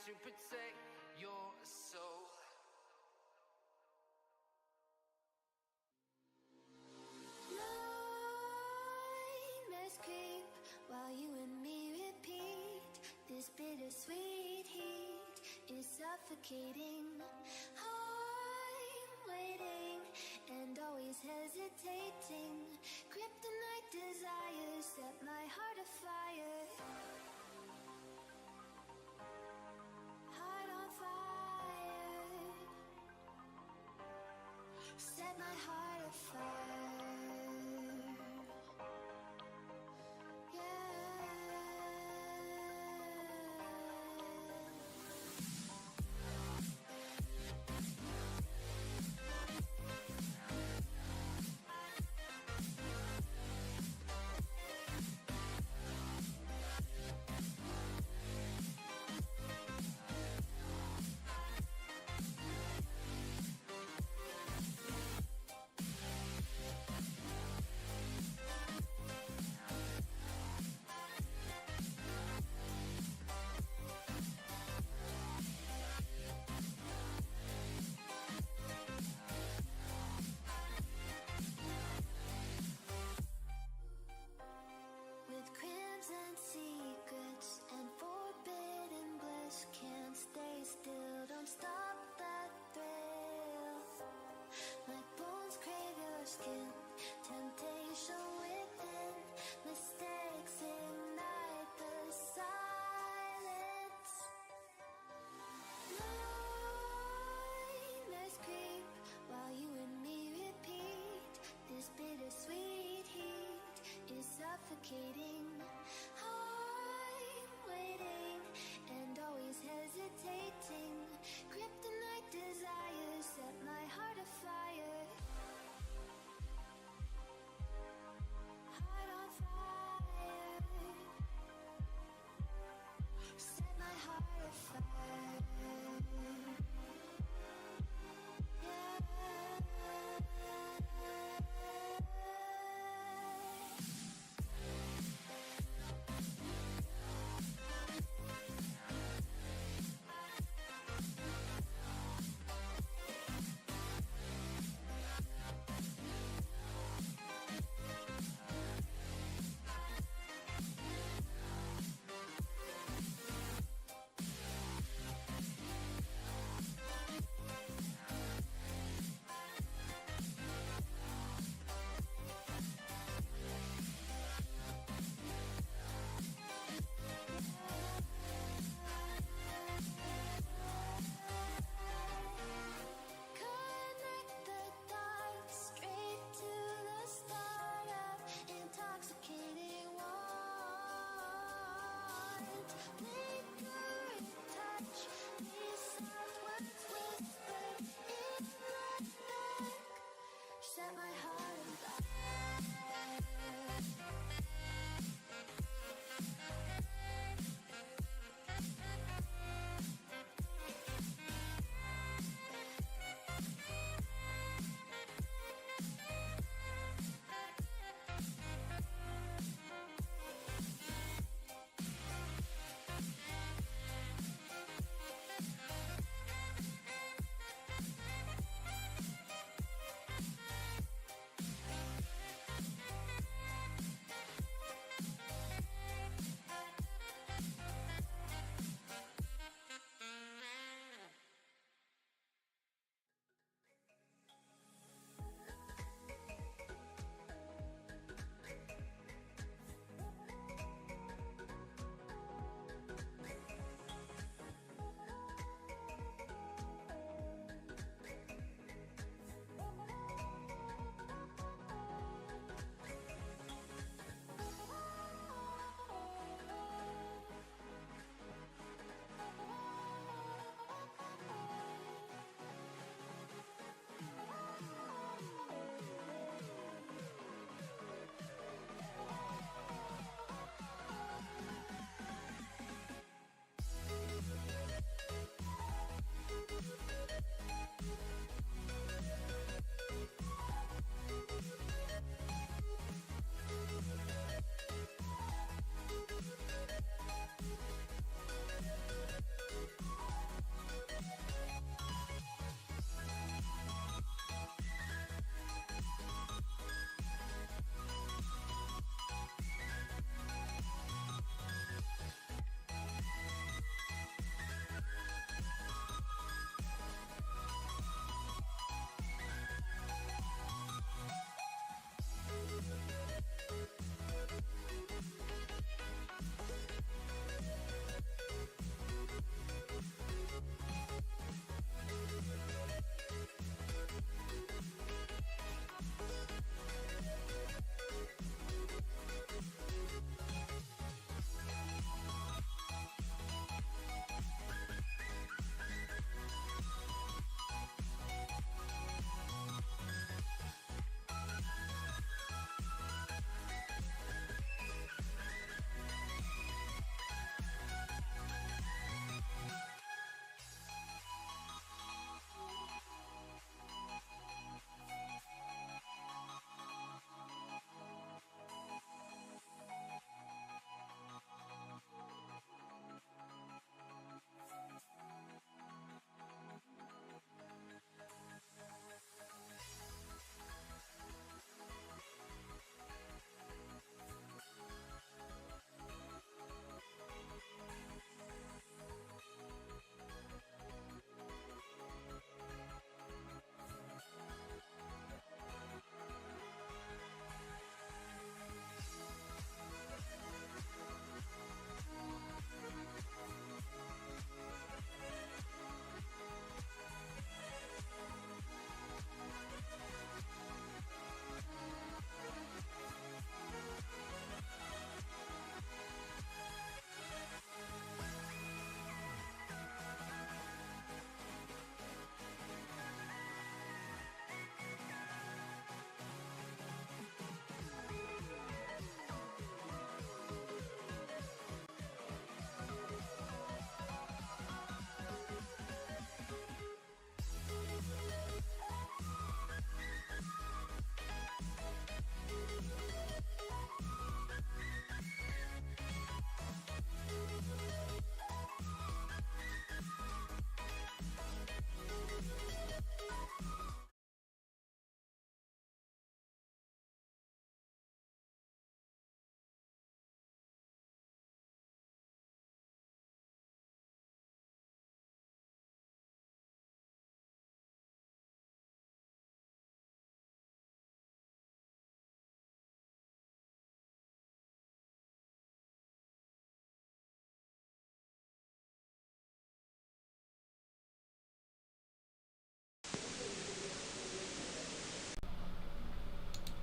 to protect your soul. Nightmares creep while you and me repeat. This bittersweet heat is suffocating. I'm waiting and always hesitating. Kryptonite desires set my heart afire. Heart on fire. Set my heart afire. Bittersweet heat is suffocating. I'm waiting and always hesitating. Kryptonite desires set my heart afire. Heart on fire. Set my heart afire.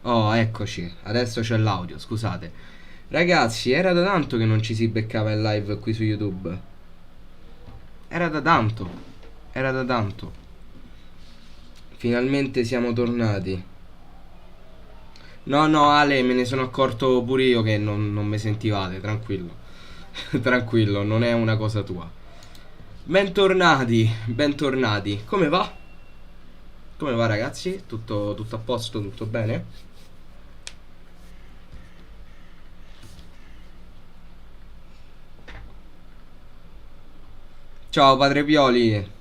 Oh, eccoci, adesso c'è l'audio, scusate. Ragazzi, era da tanto che non ci si beccava in live qui su YouTube. Era da tanto, era da tanto. Finalmente siamo tornati. No, no, Ale, me ne sono accorto pure io che non mi sentivate, tranquillo. Tranquillo, non è una cosa tua. Bentornati, bentornati. Come va? Come va ragazzi? Tutto a posto, tutto bene? Ciao padre Pioli.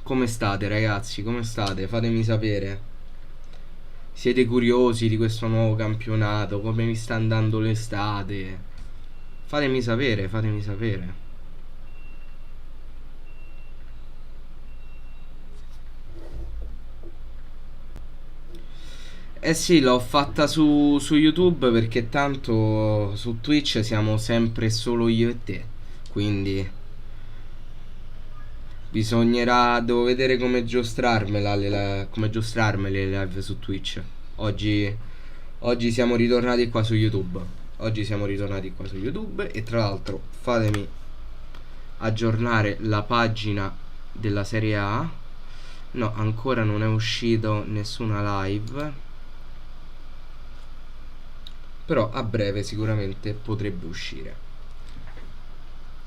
Come state ragazzi? Come state? Fatemi sapere. Siete curiosi di questo nuovo campionato? Come vi sta andando l'estate? Fatemi sapere, fatemi sapere. Eh sì, l'ho fatta su YouTube perché tanto su Twitch siamo sempre solo io e te. Quindi devo vedere come giostrarmela, come giostrarmele le live su Twitch. Oggi, oggi siamo ritornati qua su YouTube. Oggi siamo ritornati qua su YouTube e tra l'altro fatemi aggiornare la pagina della Serie A. No, ancora non è uscito nessuna live. Però a breve sicuramente potrebbe uscire.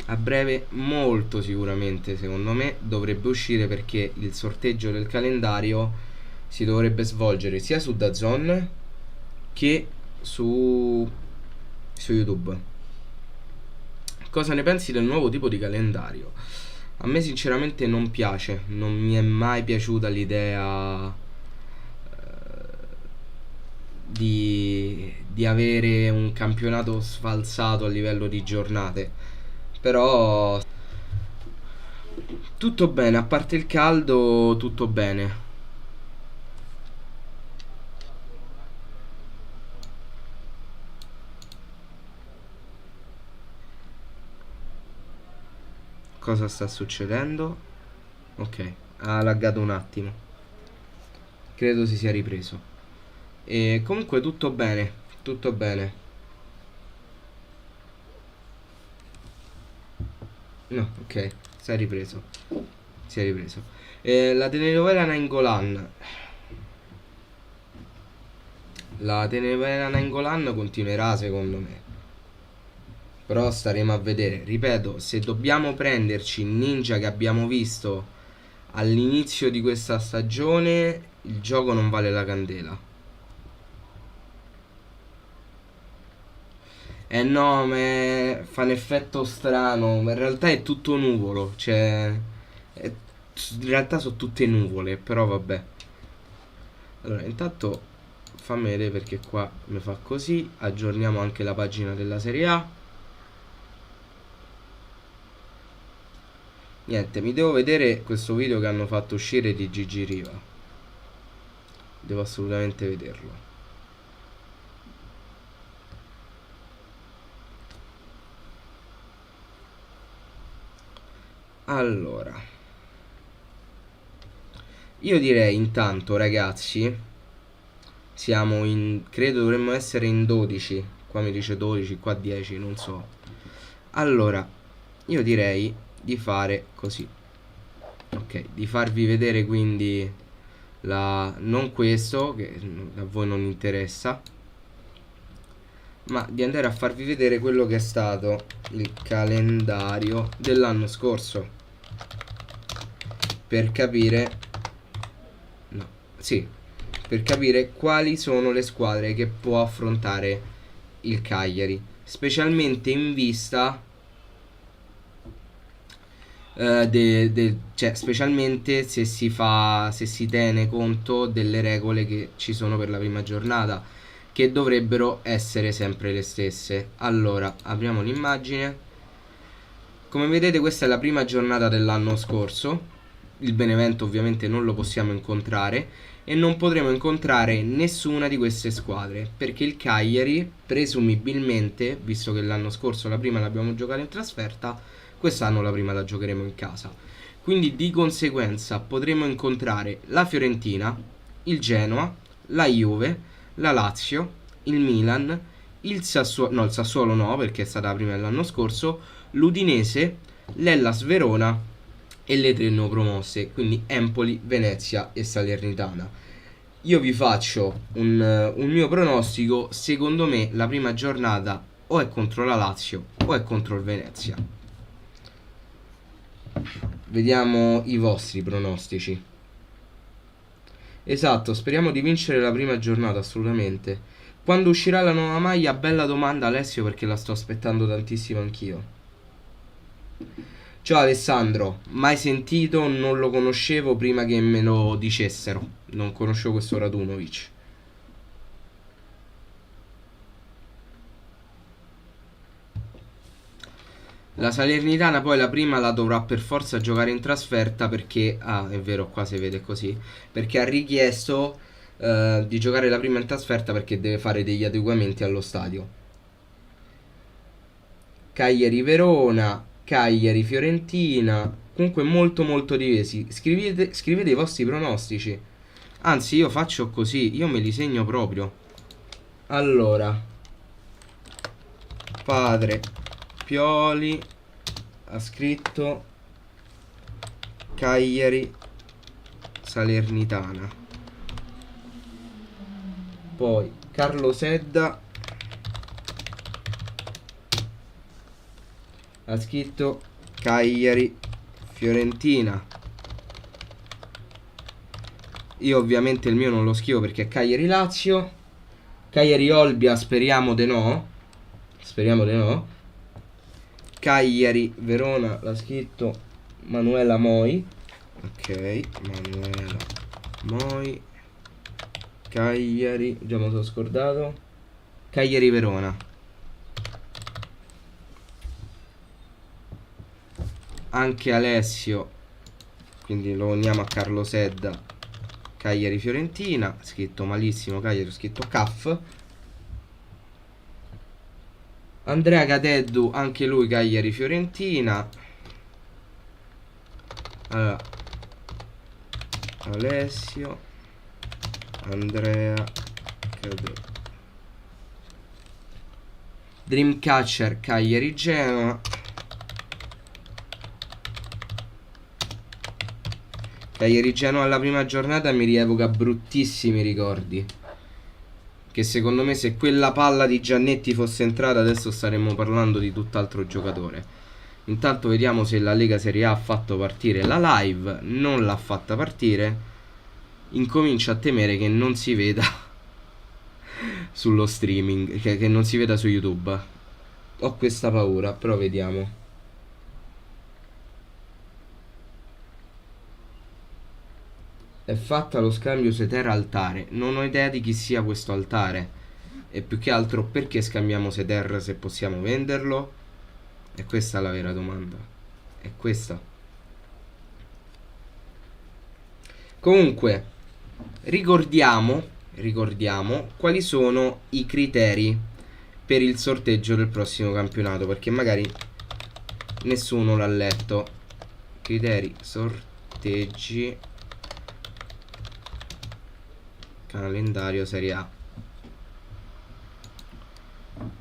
A breve molto sicuramente secondo me dovrebbe uscire perché il sorteggio del calendario si dovrebbe svolgere sia su DAZN che su YouTube. Cosa ne pensi del nuovo tipo di calendario? A me sinceramente non piace, non mi è mai piaciuta l'idea di avere un campionato sfalsato a livello di giornate. Però tutto bene, a parte il caldo, tutto bene. Cosa sta succedendo? Ok, ha laggato un attimo. Credo si sia ripreso. E comunque tutto bene, tutto bene. No, ok, si è ripreso. Si è ripreso. La telenovela Nainggolan. La telenovela Nainggolan continuerà secondo me. Però staremo a vedere. Ripeto, se dobbiamo prenderci il ninja che abbiamo visto all'inizio di questa stagione, il gioco non vale la candela. Eh no, fa un effetto strano. Ma in realtà è tutto nuvolo. Cioè, in realtà sono tutte nuvole. Però vabbè. Allora, intanto fammi vedere perché qua mi fa così. Aggiorniamo anche la pagina della Serie A. Niente, mi devo vedere questo video che hanno fatto uscire di Gigi Riva. Devo assolutamente vederlo. Allora, io direi intanto ragazzi, siamo in, credo dovremmo essere in 12. Qua mi dice 12, qua 10, non so. Allora, io direi di fare così. Ok, di farvi vedere quindi non questo, che a voi non interessa, ma di andare a farvi vedere quello che è stato il calendario dell'anno scorso. Per capire... No, sì, per capire quali sono le squadre che può affrontare il Cagliari, specialmente in vista cioè specialmente se si tiene conto delle regole che ci sono per la prima giornata, che dovrebbero essere sempre le stesse. Allora, apriamo l'immagine. Come vedete questa è la prima giornata dell'anno scorso. il Benevento ovviamente non lo possiamo incontrare e non potremo incontrare nessuna di queste squadre, perché il Cagliari presumibilmente, visto che l'anno scorso la prima l'abbiamo giocata in trasferta, quest'anno la prima la giocheremo in casa. Quindi di conseguenza potremo incontrare la Fiorentina, il Genoa, la Juve, la Lazio, il Milan, il Sassuolo no, perché è stata la prima dell'anno scorso, l'Udinese, l'Hellas Verona e le 3 neopromosse, quindi Empoli, Venezia e Salernitana. Io vi faccio un mio pronostico. Secondo me la prima giornata o è contro la Lazio o è contro il Venezia. Vediamo i vostri pronostici. Esatto, speriamo di vincere la prima giornata, assolutamente. Quando uscirà la nuova maglia? Bella domanda, Alessio, perché la sto aspettando tantissimo anch'io. Ciao Alessandro, mai sentito, non lo conoscevo prima che me lo dicessero. Non conoscevo questo Radunovic. La Salernitana poi la prima la dovrà per forza giocare in trasferta perché... Ah, è vero, qua si vede così. Perché ha richiesto di giocare la prima in trasferta perché deve fare degli adeguamenti allo stadio. Cagliari-Verona, Cagliari-Fiorentina. Comunque molto molto divisi. Scrivete i vostri pronostici. Anzi, io faccio così, io me li segno proprio. Allora, padre Pioli ha scritto Cagliari Salernitana. Poi Carlo Sedda ha scritto Cagliari Fiorentina. Io ovviamente il mio non lo scrivo perché è Cagliari Lazio. Cagliari Olbia, speriamo di no. Speriamo di no. Cagliari Verona l'ha scritto Manuela Moi. Ok, Manuela Moi. Cagliari, già me lo sono scordato. Cagliari Verona. Anche Alessio, quindi lo uniamo a Carlo Sedda. Cagliari Fiorentina, scritto malissimo Cagliari, ho scritto CAF. Andrea Cateddu, anche lui Cagliari Fiorentina. Allora, Alessio, Andrea Cateddu. Dreamcatcher Cagliari Genoa. Cagliari Genoa alla prima giornata mi rievoca bruttissimi ricordi. Che secondo me se quella palla di Giannetti fosse entrata adesso staremmo parlando di tutt'altro giocatore. Intanto vediamo se la Lega Serie A ha fatto partire la live. Non l'ha fatta partire. Incomincio a temere che non si veda sullo streaming, che non si veda su YouTube. Ho questa paura, però vediamo. È fatta lo scambio Setera Altare. Non ho idea di chi sia questo Altare. E più che altro perché scambiamo Seter se possiamo venderlo? E questa è la vera domanda. È questa. Comunque, ricordiamo quali sono i criteri per il sorteggio del prossimo campionato, perché magari nessuno l'ha letto. Criteri, sorteggi, calendario Serie A.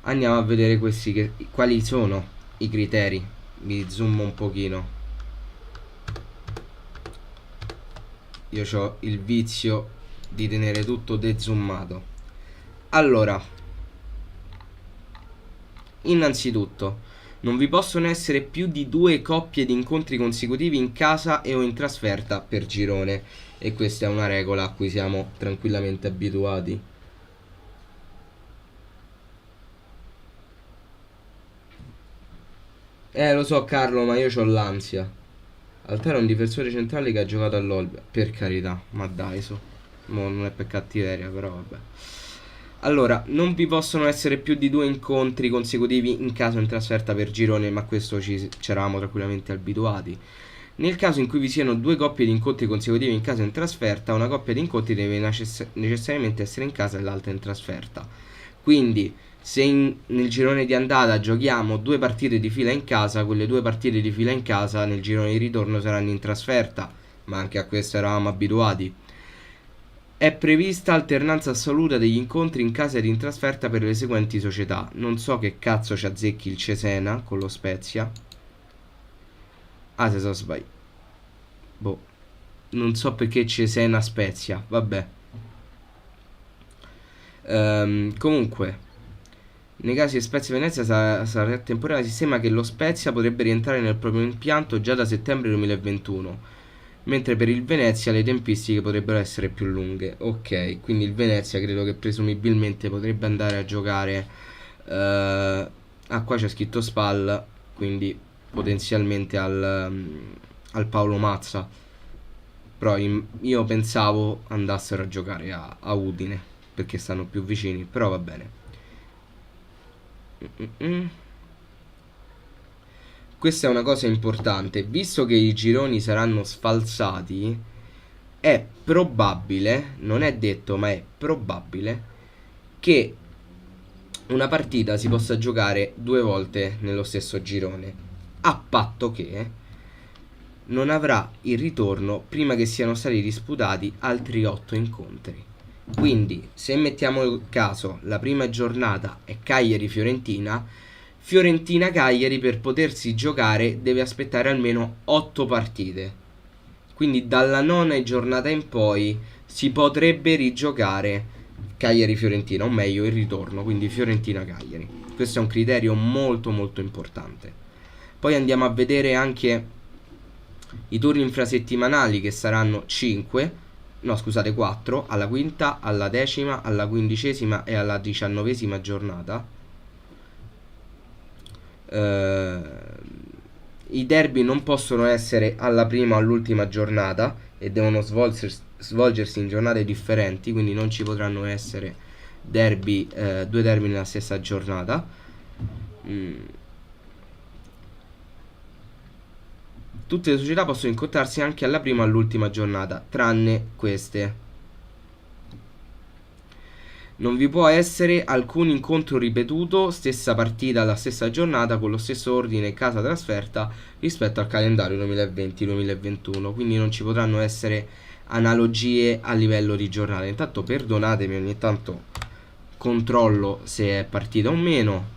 Andiamo a vedere questi quali sono i criteri. Vi zoom un pochino. Io ho il vizio di tenere tutto dezoomato. Allora, innanzitutto, non vi possono essere più di 2 coppie di incontri consecutivi in casa e o in trasferta per girone. E questa è una regola a cui siamo tranquillamente abituati. Lo so Carlo, ma io c'ho l'ansia. Altare è un difensore centrale che ha giocato all'Olbia. Per carità, ma dai su. Non è per cattiveria, però vabbè. Allora, non vi possono essere più di 2 incontri consecutivi in casa o in trasferta per girone, ma questo ci eravamo tranquillamente abituati. Nel caso in cui vi siano due coppie di incontri consecutivi in casa e in trasferta, una coppia di incontri deve necessariamente essere in casa e l'altra in trasferta. Quindi se nel girone di andata giochiamo 2 partite di fila in casa, quelle 2 partite di fila in casa nel girone di ritorno saranno in trasferta, ma anche a questo eravamo abituati. È prevista alternanza assoluta degli incontri in casa ed in trasferta per le seguenti società. Non so che cazzo ci azzecchi il Cesena con lo Spezia. Ah, se so sbagliato. Boh. Non so perché Cesena Spezia. Vabbè. Comunque, nei casi di Spezia e Venezia sarà temporanea. Si stima che lo Spezia potrebbe rientrare nel proprio impianto già da settembre 2021, mentre per il Venezia le tempistiche potrebbero essere più lunghe. Ok, quindi il Venezia credo che presumibilmente potrebbe andare a giocare qua c'è scritto Spal, quindi potenzialmente al Paolo Mazza. Però io pensavo andassero a giocare a Udine, perché stanno più vicini, però va bene. Questa è una cosa importante, visto che i gironi saranno sfalsati, è probabile, non è detto ma è probabile, che una partita si possa giocare 2 volte nello stesso girone, a patto che non avrà il ritorno prima che siano stati disputati altri 8 incontri. Quindi se mettiamo il caso la prima giornata è Cagliari-Fiorentina, Fiorentina-Cagliari per potersi giocare deve aspettare almeno 8 partite. Quindi dalla 9ª giornata in poi si potrebbe rigiocare Cagliari-Fiorentina, o meglio il ritorno, quindi Fiorentina-Cagliari. Questo è un criterio molto molto importante. Poi andiamo a vedere anche i turni infrasettimanali, che saranno 4, alla quinta, alla 10ª, alla 15ª e alla 19ª giornata. I derby non possono essere alla prima o all'ultima giornata e devono svolgersi in giornate differenti, quindi non ci potranno essere derby, 2 derby nella stessa giornata. Tutte le società possono incontrarsi anche alla prima o all'ultima giornata, tranne queste. Non vi può essere alcun incontro ripetuto, stessa partita alla stessa giornata con lo stesso ordine casa trasferta rispetto al calendario 2020-2021, quindi non ci potranno essere analogie a livello di giornata. Intanto perdonatemi, ogni tanto controllo se è partita o meno.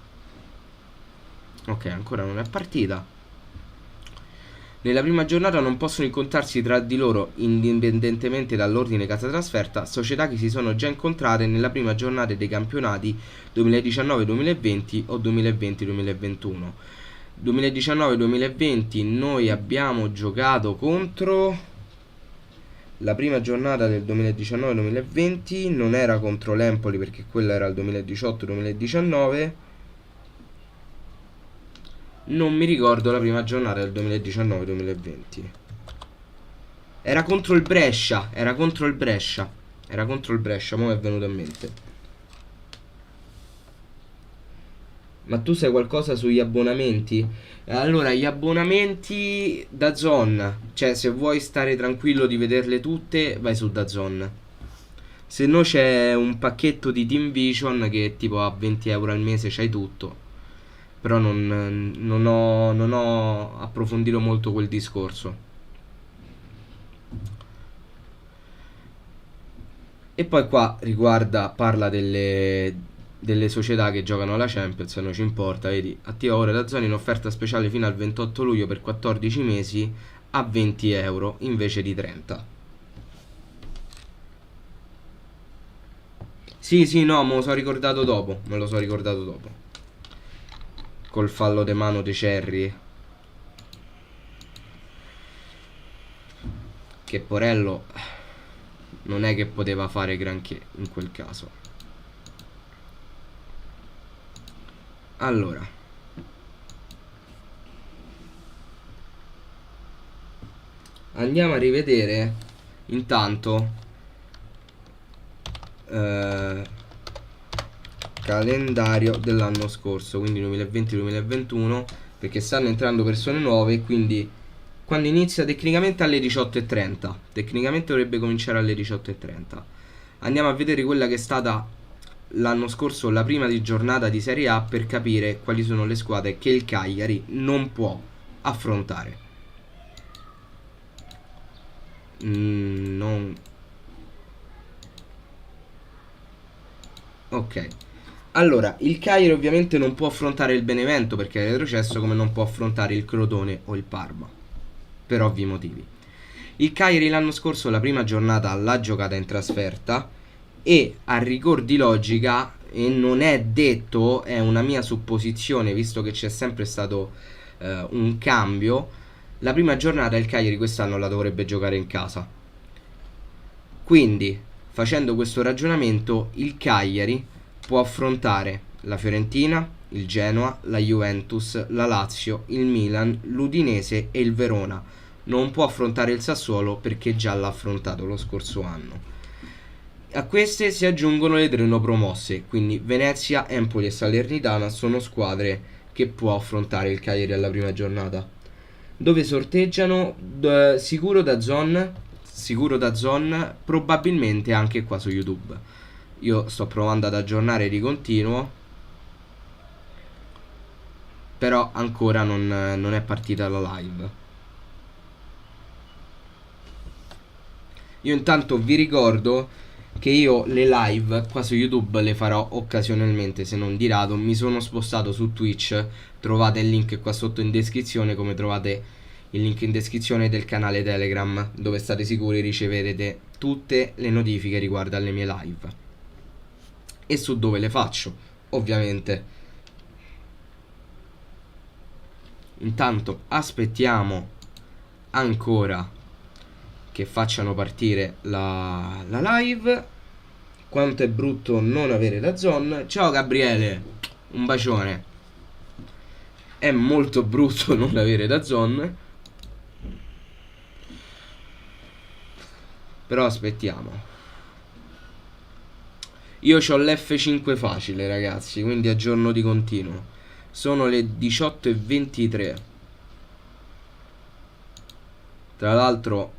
Ok, ancora non è partita. Nella prima giornata non possono incontrarsi tra di loro, indipendentemente dall'ordine casa trasferta, società che si sono già incontrate nella prima giornata dei campionati 2019-2020 o 2020-2021. 2019-2020 noi abbiamo giocato contro... La prima giornata del 2019-2020 non era contro l'Empoli, perché quella era il 2018-2019. Non mi ricordo la prima giornata del 2019-2020. Era contro il Brescia. Era contro il Brescia, mo' è venuto in mente. Ma tu sai qualcosa sugli abbonamenti? Allora, gli abbonamenti DAZN, cioè se vuoi stare tranquillo di vederle tutte, vai su DAZN. Se no c'è un pacchetto di Team Vision che tipo a 20 euro al mese c'hai tutto. Però non ho approfondito molto quel discorso. E poi qua parla delle società che giocano alla Champions, non ci importa, vedi, attiva ora DAZN in offerta speciale fino al 28 luglio per 14 mesi a 20 euro invece di 30. Sì, no, me lo so ricordato dopo. Col fallo de mano de Cerri, che Porello non è che poteva fare granché in quel caso. Allora, andiamo a rivedere intanto calendario dell'anno scorso, quindi 2020-2021, perché stanno entrando persone nuove, quindi quando inizia tecnicamente alle 18:30. Tecnicamente dovrebbe cominciare alle 18:30. Andiamo a vedere quella che è stata l'anno scorso la prima di giornata di Serie A per capire quali sono le squadre che il Cagliari non può affrontare. Ok. Allora, il Cagliari ovviamente non può affrontare il Benevento perché è retrocesso, come non può affrontare il Crotone o il Parma, per ovvi motivi. Il Cagliari l'anno scorso la prima giornata l'ha giocata in trasferta e a rigor di logica, e non è detto, è una mia supposizione visto che c'è sempre stato un cambio, la prima giornata il Cagliari quest'anno la dovrebbe giocare in casa. Quindi, facendo questo ragionamento, il Cagliari può affrontare la Fiorentina, il Genoa, la Juventus, la Lazio, il Milan, l'Udinese e il Verona. Non può affrontare il Sassuolo perché già l'ha affrontato lo scorso anno. A queste si aggiungono le 3 neopromosse, quindi Venezia, Empoli e Salernitana sono squadre che può affrontare il Cagliari alla prima giornata. Dove sorteggiano? Sicuro DAZN, probabilmente anche qua su YouTube. Io sto provando ad aggiornare di continuo, però ancora non è partita la live. Io intanto vi ricordo che io le live qua su YouTube le farò occasionalmente, se non di rado. Mi sono spostato su Twitch, trovate il link qua sotto in descrizione, come trovate il link in descrizione del canale Telegram, dove state sicuri riceverete tutte le notifiche riguardo alle mie live e su dove le faccio, ovviamente. Intanto aspettiamo ancora che facciano partire la live. Quanto è brutto non avere DAZN. Ciao Gabriele, un bacione. È molto brutto non avere DAZN, però aspettiamo. Io ho l'F5 facile, ragazzi, quindi aggiorno di continuo. Sono le 18:23. Tra l'altro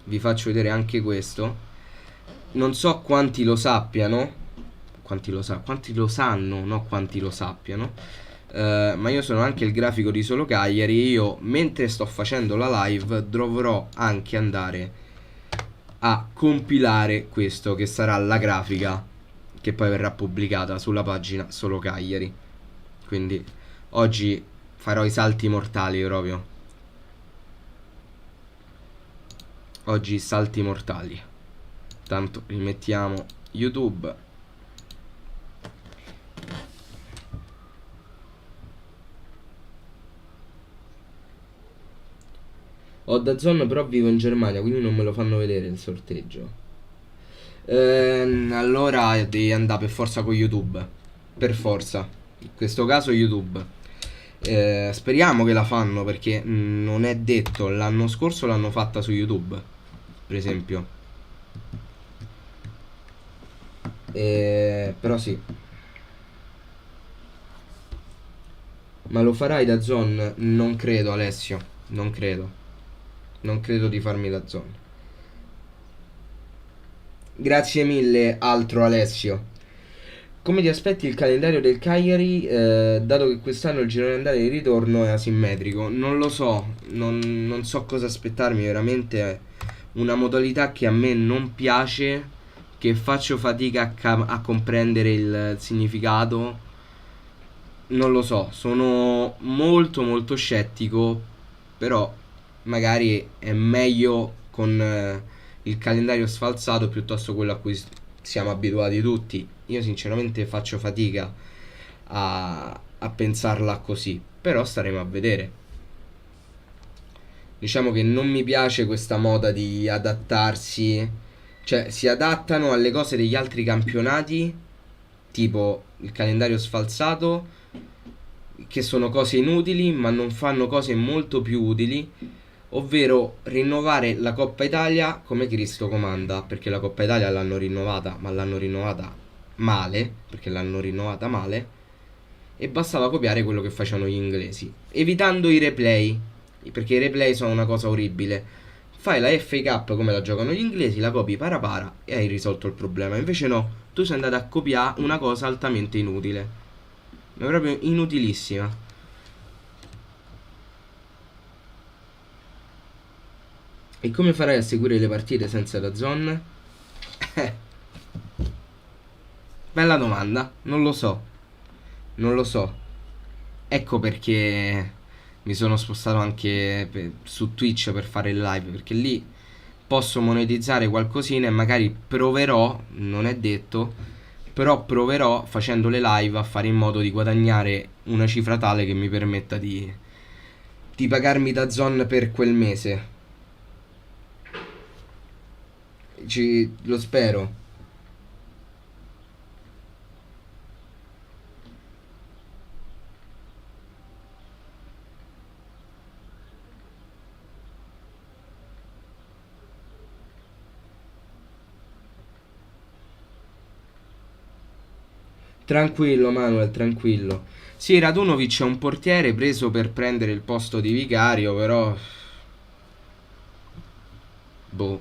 vi faccio vedere anche questo. Non so quanti lo sappiano, quanti lo sanno, no quanti lo sappiano, ma io sono anche il grafico di Solo Cagliari. Io mentre sto facendo la live dovrò anche andare a compilare questo, che sarà la grafica che poi verrà pubblicata sulla pagina Solo Cagliari. Quindi oggi farò i salti mortali proprio. Oggi salti mortali. Tanto rimettiamo YouTube. Ho DAZN però vivo in Germania, quindi non me lo fanno vedere il sorteggio. Allora devi andare per forza con YouTube. Per forza. In questo caso YouTube. Speriamo che la fanno, perché non è detto. L'anno scorso l'hanno fatta su YouTube, per esempio. Però sì. Ma lo farai DAZN? Non credo, Alessio. Non credo di farmi DAZN. Grazie mille, altro Alessio. Come ti aspetti il calendario del Cagliari, dato che quest'anno il girone andata e di ritorno è asimmetrico? Non lo so, non so cosa aspettarmi, veramente è una modalità che a me non piace, che faccio fatica a comprendere il significato. Non lo so, sono molto molto scettico, però magari è meglio con il calendario sfalsato piuttosto quello a cui siamo abituati tutti. Io sinceramente faccio fatica a pensarla così, però staremo a vedere. Diciamo che non mi piace questa moda di adattarsi, cioè si adattano alle cose degli altri campionati, tipo il calendario sfalsato, che sono cose inutili, ma non fanno cose molto più utili, ovvero rinnovare la Coppa Italia come Cristo comanda, perché la Coppa Italia l'hanno rinnovata, ma l'hanno rinnovata male, perché l'hanno rinnovata male, e bastava copiare quello che facevano gli inglesi, evitando i replay. perché i replay sono una cosa orribile. Fai la FA Cup come la giocano gli inglesi, la copi para para e hai risolto il problema. Invece no, tu sei andato a copiare una cosa altamente inutile. È proprio inutilissima. E come farai a seguire le partite senza la zone? Bella domanda, non lo so. Non lo so. Ecco perché mi sono spostato anche su Twitch per fare il live, perché lì posso monetizzare qualcosina e magari proverò, non è detto, però proverò facendo le live a fare in modo di guadagnare una cifra tale che mi permetta di pagarmi da zone per quel mese. Lo spero. Tranquillo Manuel, tranquillo. Sì, Radunovic è un portiere preso per prendere il posto di Vicario, però... Boh.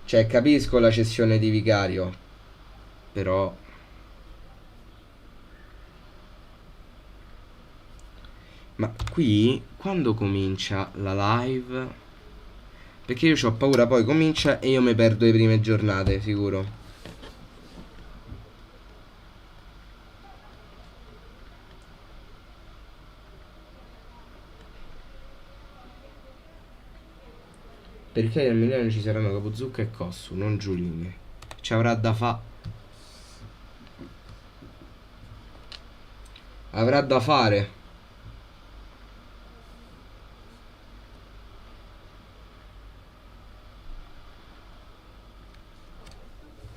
Cioè, capisco la cessione di Vicario, però... Ma qui, quando comincia la live? Perché io ho paura poi comincia e io mi perdo le prime giornate, sicuro. Perché nel Milano ci saranno Capozucca e Cossu, non Giulini. Ci avrà da fa. Avrà da fare.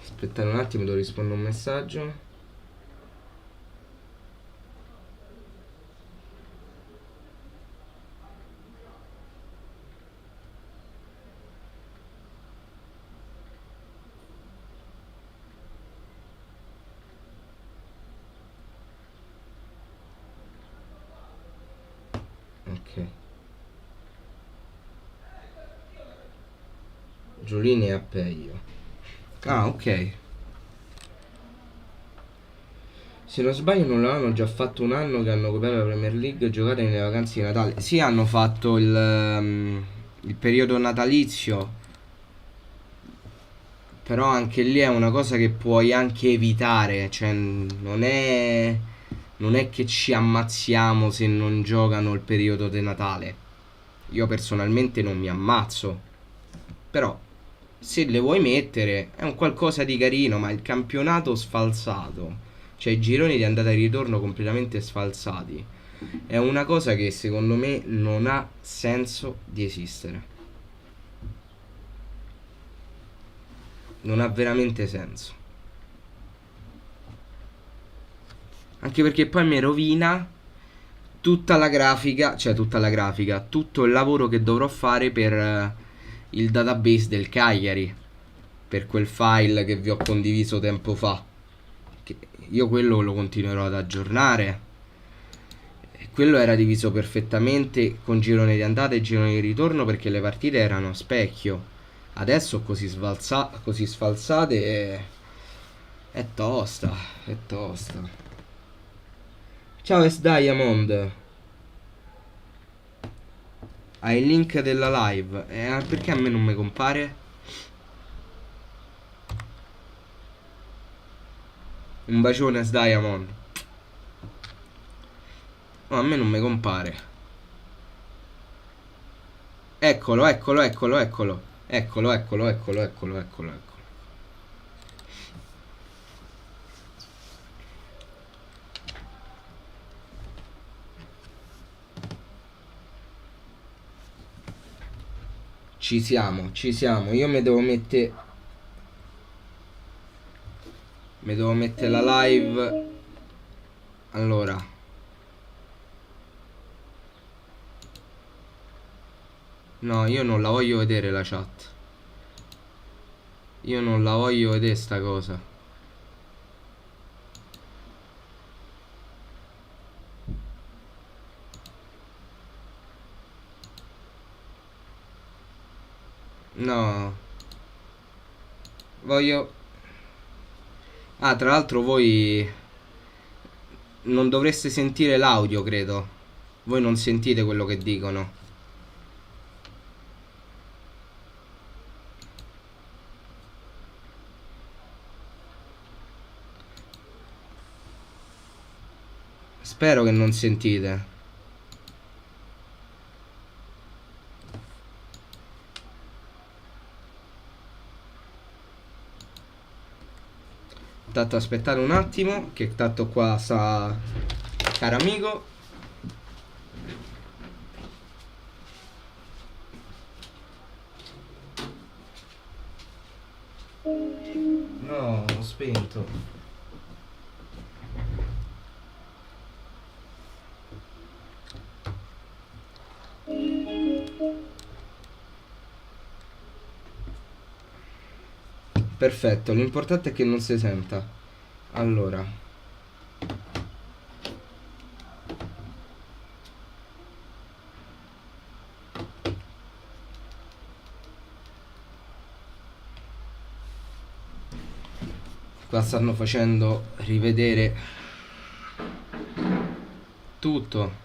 Aspettate un attimo, devo rispondere a un messaggio. Ok. Giulini e Appeio. Ah, ok. Se non sbaglio non l'hanno già fatto un anno che hanno copiato la Premier League giocate nelle vacanze di Natale. Sì, hanno fatto il periodo natalizio. Però anche lì è una cosa che puoi anche evitare. Cioè, non è che ci ammazziamo se non giocano il periodo di Natale. Io personalmente non mi ammazzo. Però, se le vuoi mettere, è un qualcosa di carino, ma il campionato sfalsato, cioè i gironi di andata e ritorno completamente sfalsati, è una cosa che secondo me non ha senso di esistere. Non ha veramente senso. Anche perché poi mi rovina tutta la grafica, cioè tutta la grafica, tutto il lavoro che dovrò fare per il database del Cagliari, per quel file che vi ho condiviso tempo fa. Che io quello lo continuerò ad aggiornare. E quello era diviso perfettamente con girone di andata e girone di ritorno perché le partite erano a specchio. Adesso così sfalsate è tosta, è tosta. Ciao S Diamond. Hai il link della live. Perché a me non mi compare? Un bacione S Diamond. No, a me non mi compare. Eccolo, eccolo, eccolo, eccolo. Eccolo, eccolo, eccolo, eccolo, eccolo, eccolo. Ci siamo, ci siamo. Io mi devo mettere... Mi devo mettere la live. Allora. No, io non la voglio vedere la chat. Io non la voglio vedere sta cosa. No. Voglio... Ah, tra l'altro voi non dovreste sentire l'audio, credo. Voi non sentite quello che dicono. Spero che non sentite. Tanto aspettate un attimo, che tanto qua sta caro amico. No, ho spento. Perfetto, l'importante è che non si senta. Allora, qua stanno facendo rivedere tutto.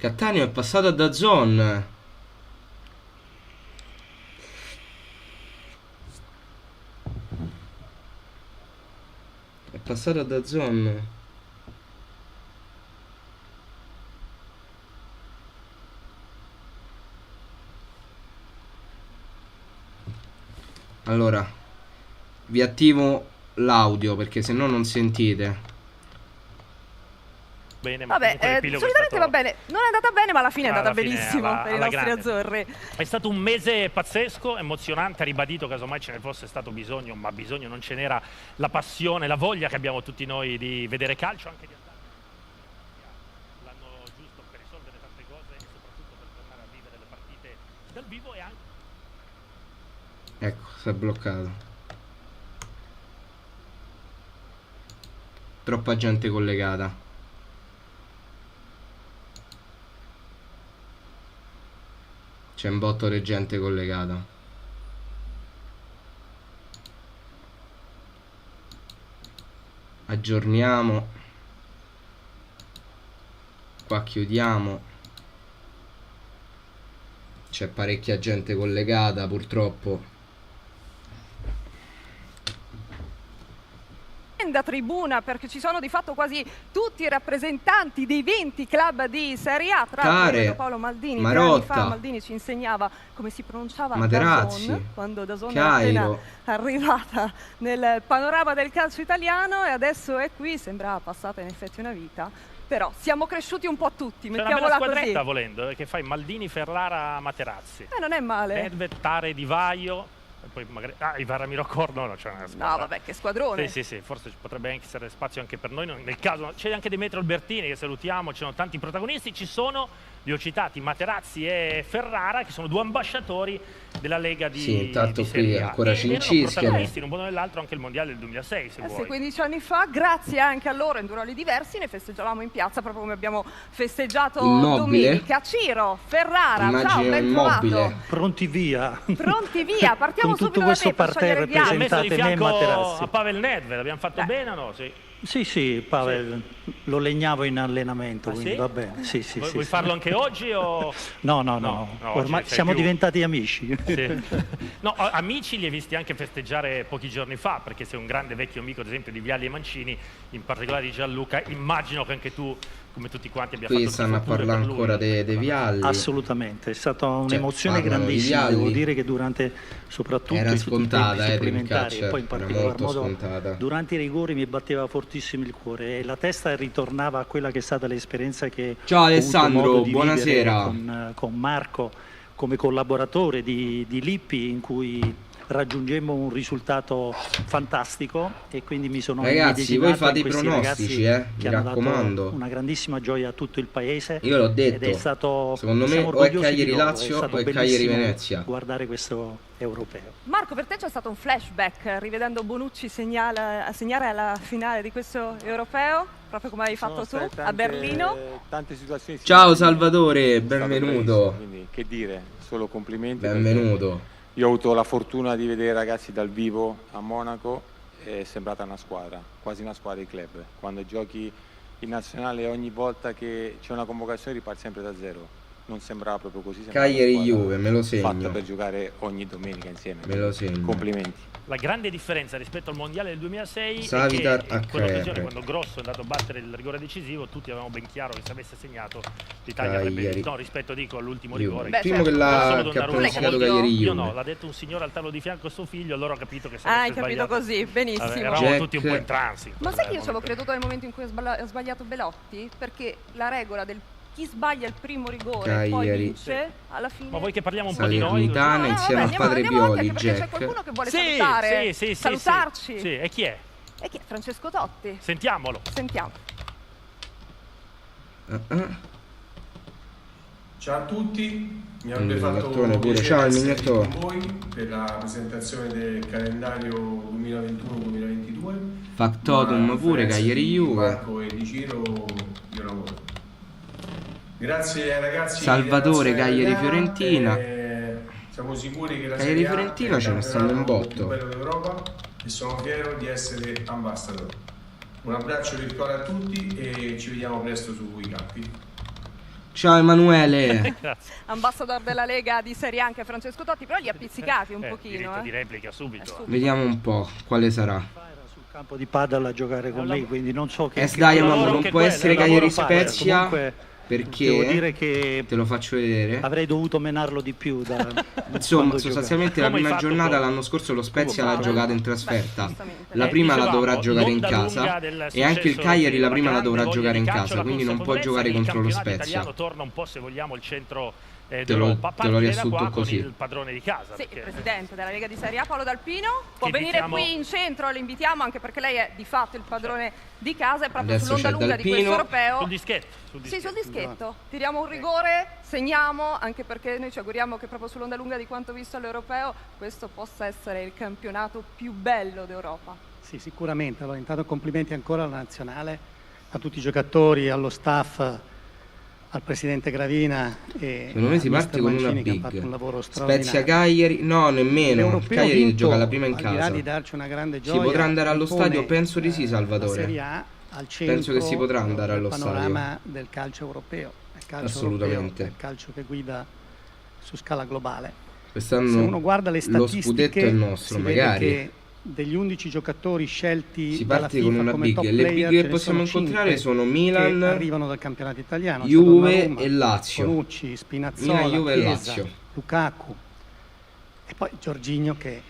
Cattaneo è passato a DAZN. È passato a DAZN. Allora, vi attivo l'audio perché se no non sentite. Bene, ma Vabbè, solitamente va bene. Non è andata bene, ma alla fine è andata benissimo per i nostri azzurri. È stato un mese pazzesco, emozionante, ha ribadito casomai ce ne fosse stato bisogno, ma bisogno non ce n'era, la passione, la voglia che abbiamo tutti noi di vedere calcio, anche di andare l'anno giusto per risolvere tante cose e soprattutto per tornare a vivere le partite dal vivo e anche... Ecco, si è bloccato. Troppa gente collegata. C'è un botto di gente collegata. Aggiorniamo. Qua chiudiamo. C'è parecchia gente collegata purtroppo. Da tribuna, perché ci sono di fatto quasi tutti i rappresentanti dei 20 club di Serie A. Tra l'altro Paolo Maldini, Marotta, 3 anni fa Maldini ci insegnava come si pronunciava Materazzi, DAZN, quando DAZN è Cairo, appena arrivata nel panorama del calcio italiano, e adesso è qui. Sembra passata in effetti una vita, però siamo cresciuti un po' tutti, c'è una bella squadretta volendo, che fai Maldini, Ferrara, Materazzi. Non è male. Nedved, Tare, Di Vaio. E poi magari Ivara Mirocor, no, c'è una squadra. No, vabbè, che squadrone. Sì, forse ci potrebbe anche essere spazio anche per noi. Nel caso c'è anche Demetrio Albertini, che salutiamo, ci sono tanti protagonisti. Ci sono, li ho citati, Materazzi e Ferrara, che sono due ambasciatori della Lega di sì, intanto di qui Serie A. ancora Cincischi. Protagonisti in un modo o nell'altro anche il mondiale del 2006, se vuoi. 15 anni fa, grazie anche a loro in due ruoli diversi, ne festeggiavamo in piazza proprio come abbiamo festeggiato domenica. Ciro, Ferrara, ciao, ben trovato. Pronti via. Pronti via, partiamo con tutto subito questo da te per parterre sciogliere il ghiaccio. Ha messo di fianco a Pavel Nedved, l'abbiamo fatto bene o no? Sì, Pavel, lo legnavo in allenamento, quindi sì? va bene. Sì, Vuoi farlo anche oggi o... No, ormai siamo diventati amici. Sì. No, amici li hai visti anche festeggiare pochi giorni fa, perché sei un grande vecchio amico, ad esempio, di Vialli e Mancini, in particolare di Gianluca. Immagino che anche tu, come tutti quanti, abbia fatto qui stanno a parlare ancora dei Vialli. Assolutamente, è stata un'emozione grandissima. Devo dire che durante soprattutto era scontata, i supplementari e poi in particolar modo scontata. Durante i rigori mi batteva fortissimo il cuore e la testa ritornava a quella che è stata l'esperienza che ciao Alessandro, buonasera con Marco come collaboratore di Lippi, in cui raggiungemmo un risultato fantastico e quindi mi sono ragazzi, voi fate i in pronostici, mi raccomando. Una grandissima gioia a tutto il paese. Io l'ho detto, ed è stato, secondo me o è Cagliari Lazio o è Cagliari Venezia. Guardare questo europeo. Marco, per te c'è stato un flashback rivedendo Bonucci segnare alla finale di questo europeo, proprio come hai fatto tu a Berlino? Tante situazioni. Ciao Salvatore, benvenuto. Quindi che dire, solo complimenti. Benvenuto. Io ho avuto la fortuna di vedere ragazzi dal vivo a Monaco, è sembrata una squadra, quasi una squadra di club. Quando giochi in nazionale ogni volta che c'è una convocazione riparti sempre da zero. Non sembrava proprio così. Cagliari Juve, me lo segno. Fatta per giocare ogni domenica insieme. Me lo segno. Complimenti. La grande differenza rispetto al mondiale del 2006 Savitar è che in quell'occasione, quando Grosso è andato a battere il rigore decisivo, tutti avevamo ben chiaro che se avesse segnato l'Italia avrebbe vinto. No, rispetto dico all'ultimo rigore. Il primo che ha pronunciato Cagliari Juve. Io no, l'ha detto un signore al tavolo di fianco a suo figlio, allora ho capito che se avesse capito così, benissimo. Eravamo tutti un po' in transi. Ma sai che io ci avevo creduto nel momento in cui ha sbagliato Belotti? Perché la regola del chi sbaglia il primo rigore poi vince alla fine. Ma vuoi che parliamo un po' di noi? Salernitana insieme al padre Bioli, Jack. C'è qualcuno che vuole salutare, salutarci. Sì, e chi è? E chi è? Francesco Totti. Sentiamolo. Sentiamo. Ciao a tutti, mi avete fatto ciao il Mignetto con voi per la presentazione del calendario 2021-2022. Factotum pure, Cagliari Juve. Marco e Di Ciro, io lavoro. Grazie ai ragazzi. Salvatore, Cagliari Fiorentina. Siamo sicuri che la Cagliari Fiorentina ce ne stanno un botto. più bello d'Europa e sono fiero di essere ambassador. Un abbraccio virtuale a tutti e ci vediamo presto sui campi. Ciao Emanuele. Grazie. Ambassador della Lega di Serie A anche Francesco Totti, però li ha pizzicati un pochino. Diritto di replica subito. Vediamo un po' quale sarà. Sul campo di padel a giocare con me, quindi non so che Diamond non può essere Cagliari Spezia. Comunque, perché devo dire che te lo faccio vedere. Avrei dovuto menarlo di più. Insomma, sostanzialmente la prima giornata l'anno scorso lo Spezia l'ha giocata in trasferta. La prima la dovrà giocare in casa e anche il Cagliari la prima la dovrà giocare in casa, quindi non può giocare contro lo Spezia. Torna un po', se vogliamo, il centro te lo riassunto così. Il padrone di casa. Sì, il presidente della Lega di Serie A, Paolo Dal-Pino, può venire qui in centro, lo invitiamo anche perché lei è di fatto il padrone di casa, è proprio sull'onda lunga di questo europeo. Sul dischetto. Sì, sul dischetto. Tiriamo un rigore, segniamo, anche perché noi ci auguriamo che proprio sull'onda lunga di quanto visto all'europeo questo possa essere il campionato più bello d'Europa. Sì, sicuramente. Allora, intanto complimenti ancora alla nazionale, a tutti i giocatori, allo staff, al presidente Gravina e secondo me si parte con una big. Spezia Cagliari, no, nemmeno. Cagliari gioca la prima in casa. Al di là di darci una grande gioia, si potrà andare allo stadio? Penso di sì, Salvatore. Serie A al centro, penso che si potrà andare allo panorama stadio del calcio europeo. Il calcio assolutamente europeo, il calcio che guida su scala globale. Quest'anno se uno guarda le statistiche, lo scudetto è il nostro, magari. Che degli 11 giocatori scelti si parte dalla con una come big. top Le player, big che possiamo incontrare sono Milan, che arrivano dal campionato italiano, Juve Roma, e Lazio. Bonucci, Spinazzola, Milan, Juve Chiesa, e Lazio. Lukaku e poi Jorginho, che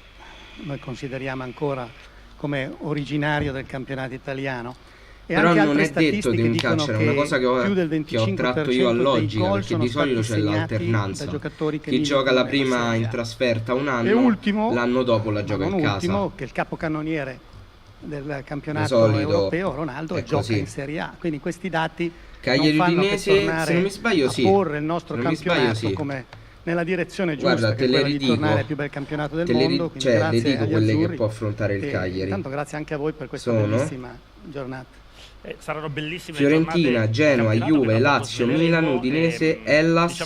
noi consideriamo ancora come originario del campionato italiano. E però anche non è detto di un calcio, è una cosa che ho tratto io a logica, perché di solito c'è l'alternanza. Chi gioca la prima in trasferta un anno, l'anno dopo la gioca in casa. Ultimo, che il capocannoniere del campionato europeo, Ronaldo, gioca in Serie A. Quindi questi dati Cagliari non fanno Udinese, che tornare se non mi sbaglio, a porre il nostro campionato come nella direzione giusta. Guarda, che è quella di tornare al più bel campionato del mondo. Le dico quelle che può affrontare il Cagliari. Intanto grazie anche a voi per questa bellissima giornata. Saranno bellissime Fiorentina, Genoa, Juve, Lazio, Milan, Udinese, Hellas,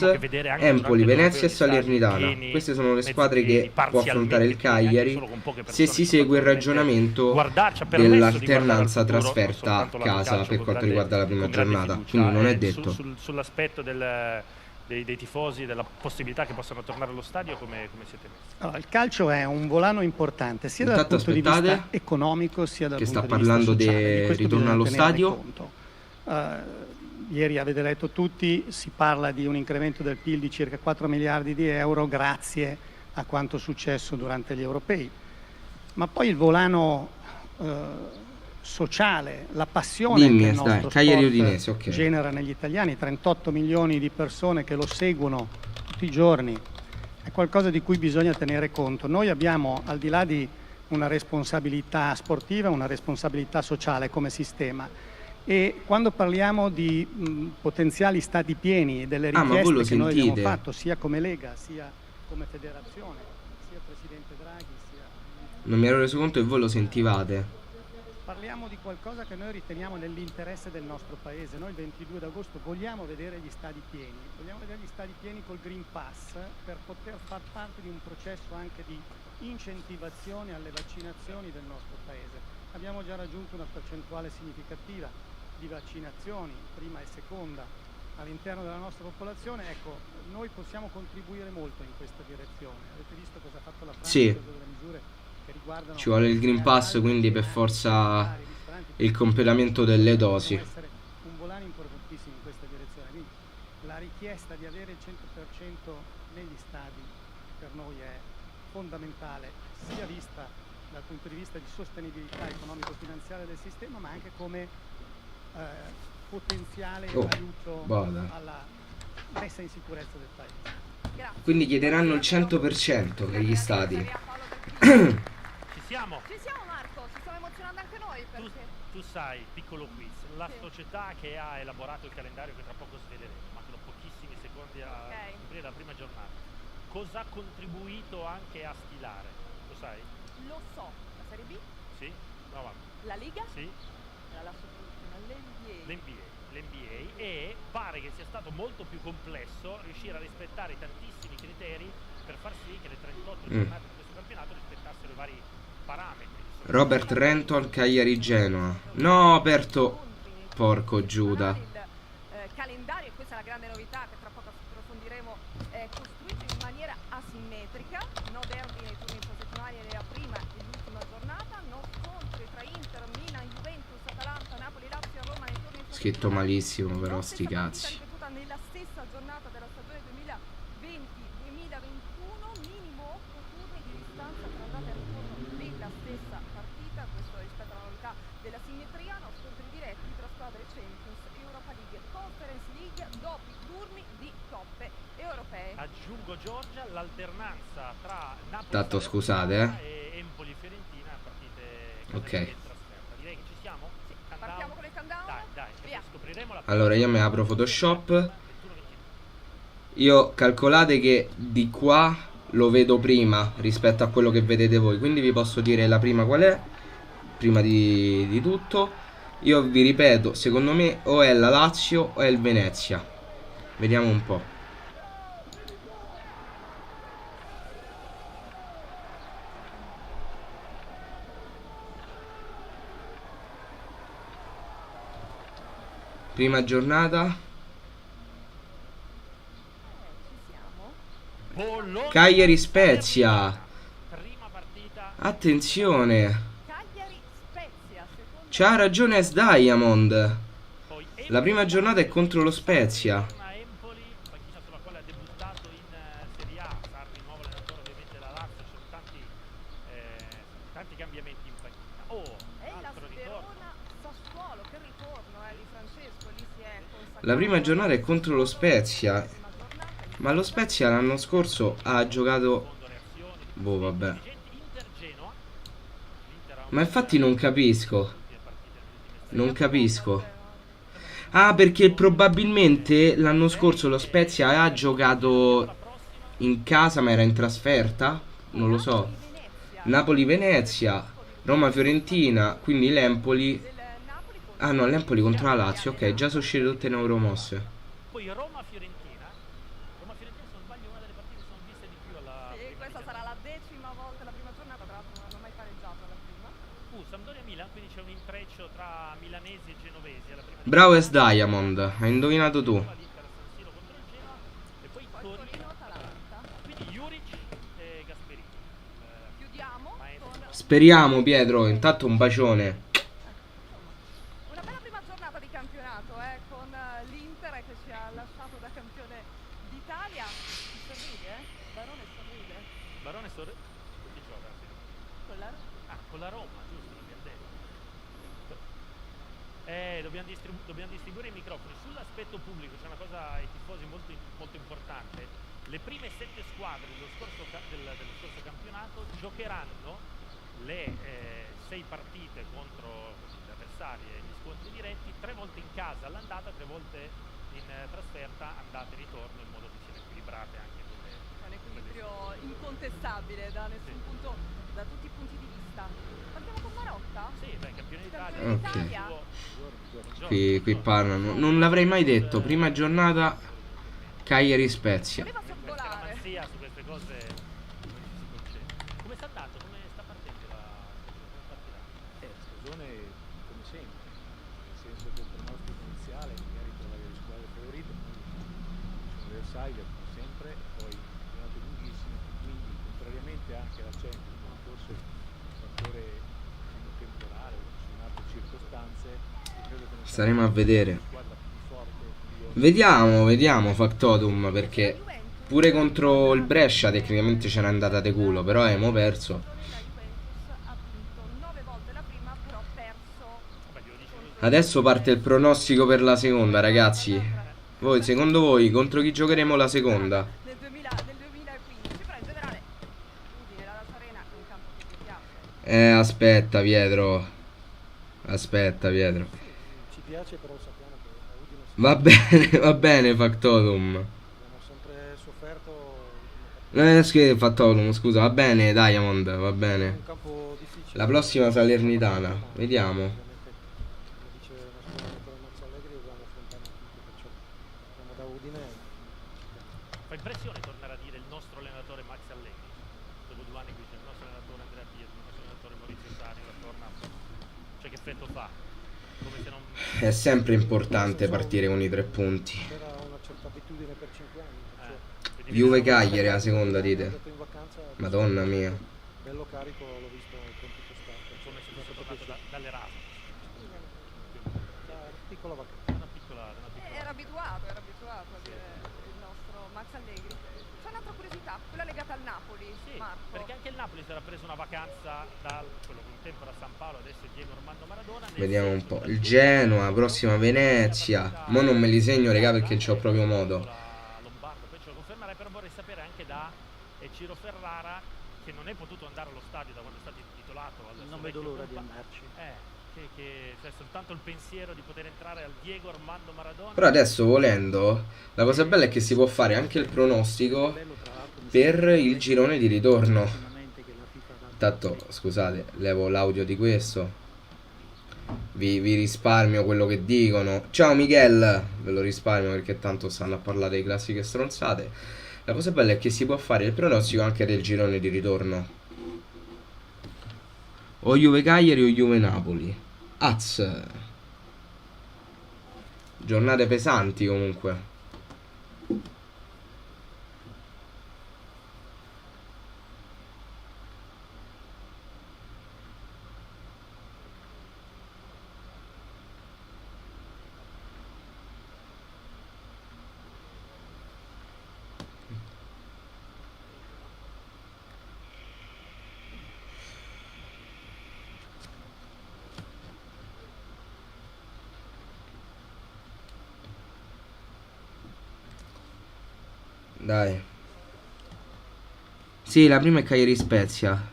Empoli, Venezia e Salernitana. Queste sono le squadre che può affrontare il Cagliari se si segue il ragionamento dell'alternanza trasferta-casa per quanto riguarda la prima giornata. Quindi non è detto. Sull'aspetto dei tifosi, della possibilità che possano tornare allo stadio, come siete messi? Allora, il calcio è un volano importante sia dal punto di vista economico sia dal punto di vista sociale. Che sta parlando del ritorno allo stadio. Ieri avete letto tutti, si parla di un incremento del PIL di circa 4 miliardi di euro grazie a quanto successo durante gli europei. Ma poi il volano sociale, la passione che il nostro sport genera negli italiani, 38 milioni di persone che lo seguono tutti i giorni. qualcosa di cui bisogna tenere conto. Noi abbiamo, al di là di una responsabilità sportiva, una responsabilità sociale come sistema, e quando parliamo di potenziali stati pieni e delle richieste che noi abbiamo fatto sia come Lega sia come federazione, sia Presidente Draghi sia... Non mi ero reso conto e voi lo sentivate. Parliamo di qualcosa che noi riteniamo nell'interesse del nostro paese. Noi il 22 d'agosto vogliamo vedere gli stadi pieni, vogliamo vedere gli stadi pieni col Green Pass per poter far parte di un processo anche di incentivazione alle vaccinazioni del nostro paese. Abbiamo già raggiunto una percentuale significativa di vaccinazioni, prima e seconda, all'interno della nostra popolazione. Ecco, noi possiamo contribuire molto in questa direzione. Avete visto cosa ha fatto la Francia? Sì. Delle misure che riguardano... Ci vuole il Green Pass, quindi per forza il completamento delle dosi. Può essere un volano importantissimo in questa direzione. Quindi la richiesta di avere il 100% negli stadi per noi è fondamentale, sia vista dal punto di vista di sostenibilità economico-finanziaria del sistema, ma anche come potenziale aiuto alla messa in sicurezza del paese. Grazie. Quindi chiederanno il 100% negli stadi. Ci siamo? Ci siamo, Marco, ci stiamo emozionando anche noi perché... Tu sai, piccolo quiz, la società che ha elaborato il calendario, che tra poco sveleremo, mancano pochissimi secondi a scoprire la prima giornata, cosa ha contribuito anche a stilare? Lo sai? Lo so, la Serie B? Sì? No, avanti. La Liga? Sì? La L'NBA, e pare che sia stato molto più complesso riuscire a rispettare i tantissimi criteri per far sì che le 38 giornate di questo campionato rispettassero i vari parametri. Robert Renton, Cagliari Genoa. No, aperto. Porco Giuda. Il calendario, e questa è la grande novità che tra poco approfondiremo, è costruito in maniera asimmetrica, no derby nei turni infrasettimanali nella prima e l'ultima giornata, no scontri tra Inter, Milan, Juventus, Atalanta, Napoli, Lazio e Roma nei turni infrasettimanali. Scritto malissimo però sti cazzi. Ripetuta nella stessa giornata della stagione 2020-2021, minimo 8 turni di distanza tra andata e ritorno della stessa partita. Questo rispetto alla novità della simmetria, no scontri diretti tra squadre Champions, Europa League, Conference League, doppi turni di coppe europee. Aggiungo, Giorgia, l'alternanza tra Napoli Tanto scusate, e Empoli Fiorentina, partite Ok. in trasferta. Direi che ci siamo? Sì, partiamo con il countdown. Dai, Via. scopriremo la Allora io mi apro Photoshop. Io calcolate che di qua lo vedo prima rispetto a quello che vedete voi, quindi vi posso dire la prima qual è. Prima di tutto io vi ripeto, secondo me o è la Lazio o è il Venezia. Vediamo un po'. Prima giornata, Bologna, Cagliari Spezia. prima partita. Attenzione, Cagliari Spezia, secondo c'ha ragione S Diamond. Poi La prima giornata è contro lo Spezia. Empoli, panchina sulla quale ha debuttato in Serie A, sarà il nuovo allenatore ovviamente della Lazio, ci sono tanti cambiamenti in panchina. e la Altro ritorno. Verona Sassuolo, che ritorno di Francesco, lì si è consacrato. La prima giornata è contro lo Spezia. Ma lo Spezia l'anno scorso ha giocato... Boh, vabbè. Ma infatti non capisco. Non capisco. Ah, perché probabilmente l'anno scorso lo Spezia ha giocato in casa ma era in trasferta? Non lo so. Napoli-Venezia, Roma-Fiorentina, quindi l'Empoli... Ah no, l'Empoli contro la Lazio, ok, già sono uscite tutte in Euromosse. Poi Roma-Fiorentina, se non sbaglio, è una delle partite che sono viste di più alla Sì, questa sarà la 10ª volta, la prima giornata, tra l'altro non hanno mai pareggiato la prima. Sampdoria-Milan, quindi c'è un intreccio tra milanesi e genovesi alla prima Bravo S Diamond, hai indovinato tu. l'Inter a San Siro contro il Genoa e poi Torino-Atalanta. quindi Juric e Gasperini. Chiudiamo con Speriamo Pietro, intanto un bacione. una bella prima giornata di campionato, con l'Inter che ci ha lasciato da campione d'Italia. Sorride, Barone chi gioca? Sì. Con la Roma, giusto, l'abbiamo detto. Dobbiamo distribuire i microfoni. Sull'aspetto pubblico c'è una cosa ai tifosi molto importante. Le prime 7 squadre dello scorso campionato giocheranno le 6 partite contro gli avversari e gli scontri diretti 3 volte in casa all'andata, 3 volte in trasferta, andata e ritorno, in modo che siano equilibrate anche È un equilibrio incontestabile da nessun punto, da tutti i punti di vista. Partiamo con Marotta? Sì, beh, campione d'Italia. Ok. Buongiorno. Qui parlano. Non l'avrei mai detto. Prima giornata Cagliari Spezia. Voleva sotvolare. Scaramanzia su queste cose non ci si concede. Come sta andando? Come sta partendo la partita? Stagione come sempre, nel senso che il pronostico iniziale magari per le squadre favorite sono avversari come sempre, poi giornate lunghissime, quindi contrariamente anche alla Champions, ma forse un fattore temporale o su altre circostanze, io credo che non sia Staremo a vedere. la squadra più forte, migliore. Vediamo Factotum, perché pure contro il Brescia tecnicamente c'era andata de culo, però abbiamo perso. La Juventus ha vinto 9 volte la prima, però ha perso. Adesso parte il pronostico per la seconda, ragazzi. Voi, secondo voi, contro chi giocheremo la seconda? Nel 2015, però in generale Udine, la Lazarena è un campo che ti piace. Aspetta, Pietro. Aspetta, Pietro. Ci piace, però sappiamo che a Udine Va bene, Factotum. abbiamo sempre sofferto. Factotum, scusa, va bene, Diamond, va bene. Un campo difficile. La prossima Salernitana, vediamo. Ovviamente, come dice il nostro allenatore Max Allegri, dobbiamo affrontare tutto, perciò siamo da Udine. Fa impressione tornare a dire il nostro allenatore Max Allegri. Dopo 2 anni qui c'è il nostro allenatore Andrea Pietro, il nostro allenatore Maurizio Sarri, ora torna. Cioè, che effetto fa? Come se non... È sempre importante partire con i 3 punti. Era una certa abitudine per 5 anni. Perciò Juve Cagliari la seconda, sono dite. andato in vacanza, Madonna mia. bello carico, l'ho visto con tutto staff. come se fosse tornato dall'Erasmus. Una piccola vacanza. Una piccola Era abituato a dire il nostro Max Allegri. C'è un'altra curiosità, quella legata al Napoli, Sì, Marco. perché anche il Napoli si era preso una vacanza da quello che un tempo era San Paolo, adesso è Diego Armando Maradona. Vediamo un po'. Il Genoa, prossima Venezia. Mo non me li segno, raga, perché c'ho proprio modo. Lombardo, poi ce lo confermerei, però vorrei sapere anche da Ciro Ferrara, che non è potuto andare allo stadio da quando è stato intitolato al Non suo vedo vecchio l'ora di club. andarci. Che c'è soltanto il pensiero di poter entrare al Diego Armando Maradona. Però adesso, volendo, la cosa bella è che si può fare anche il pronostico Bello, tra l'altro, mi per sembra il girone di ritorno. ultimamente che la FIFA dà- Intanto, scusate, levo l'audio di questo. Vi risparmio quello che dicono. Ciao Miguel, ve lo risparmio perché tanto stanno a parlare di classiche stronzate. La cosa bella è che si può fare il pronostico anche del girone di ritorno. O Juve Cagliari o Juve Napoli. Giornate pesanti comunque. Dai. Sì, la prima è Cagliari Spezia.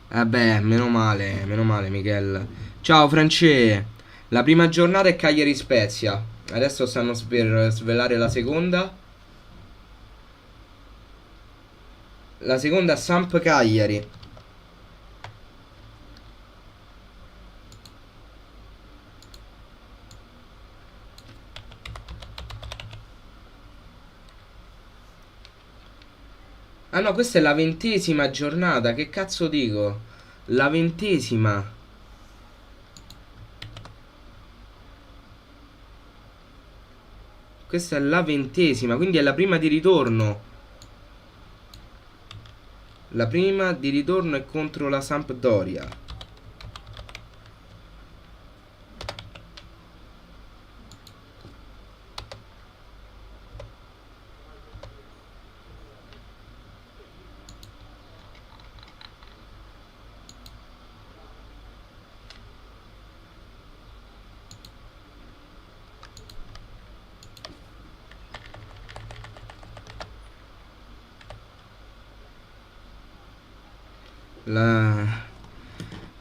Vabbè, meno male, Michel. Ciao France. La prima giornata è Cagliari Spezia. Adesso stanno per svelare la seconda. La seconda Samp Cagliari. Ah no, questa è la 20ª giornata. Che cazzo dico? La 20ª. Questa è la 20ª, quindi è la prima di ritorno. La prima di ritorno è contro la Sampdoria.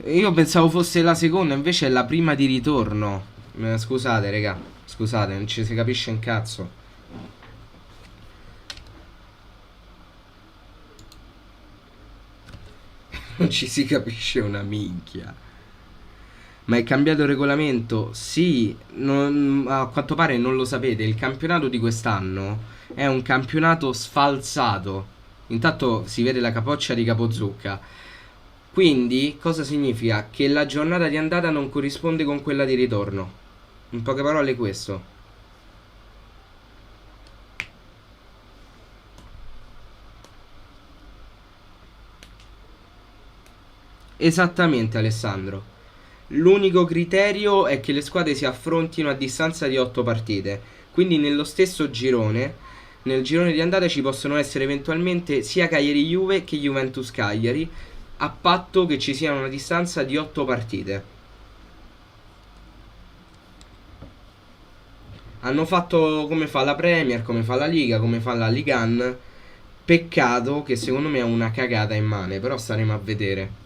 Io pensavo fosse la seconda, invece è la prima di ritorno. Scusate, raga. Scusate, non ci si capisce un cazzo. Non ci si capisce una minchia. Ma è cambiato il regolamento? Sì, a quanto pare non lo sapete. Il campionato di quest'anno è un campionato sfalsato. Intanto si vede la capoccia di Capozucca. Quindi cosa significa? Che la giornata di andata non corrisponde con quella di ritorno. In poche parole questo. Esattamente, Alessandro. L'unico criterio è che le squadre si affrontino a distanza di 8 partite. Quindi nello stesso girone, nel girone di andata ci possono essere eventualmente sia Cagliari-Juve che Juventus-Cagliari, a patto che ci sia una distanza di 8 partite. Hanno fatto come fa la Premier, come fa la Liga, come fa la Ligue 1. Peccato che secondo me è una cagata immane, però staremo a vedere.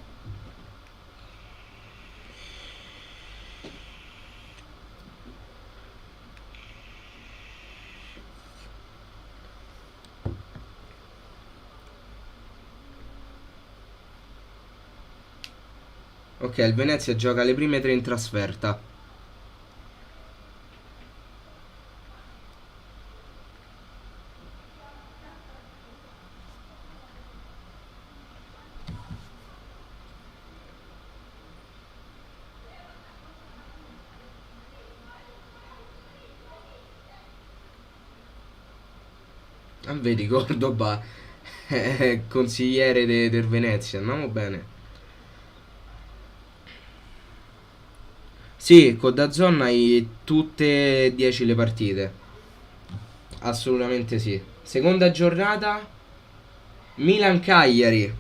Ok, il Venezia gioca le prime 3 in trasferta. Ah, vedi, Cordoba è consigliere del Venezia. Andiamo bene. Sì, con DAZN hai tutte e 10 le partite. Assolutamente sì. Seconda giornata, Milan-Cagliari.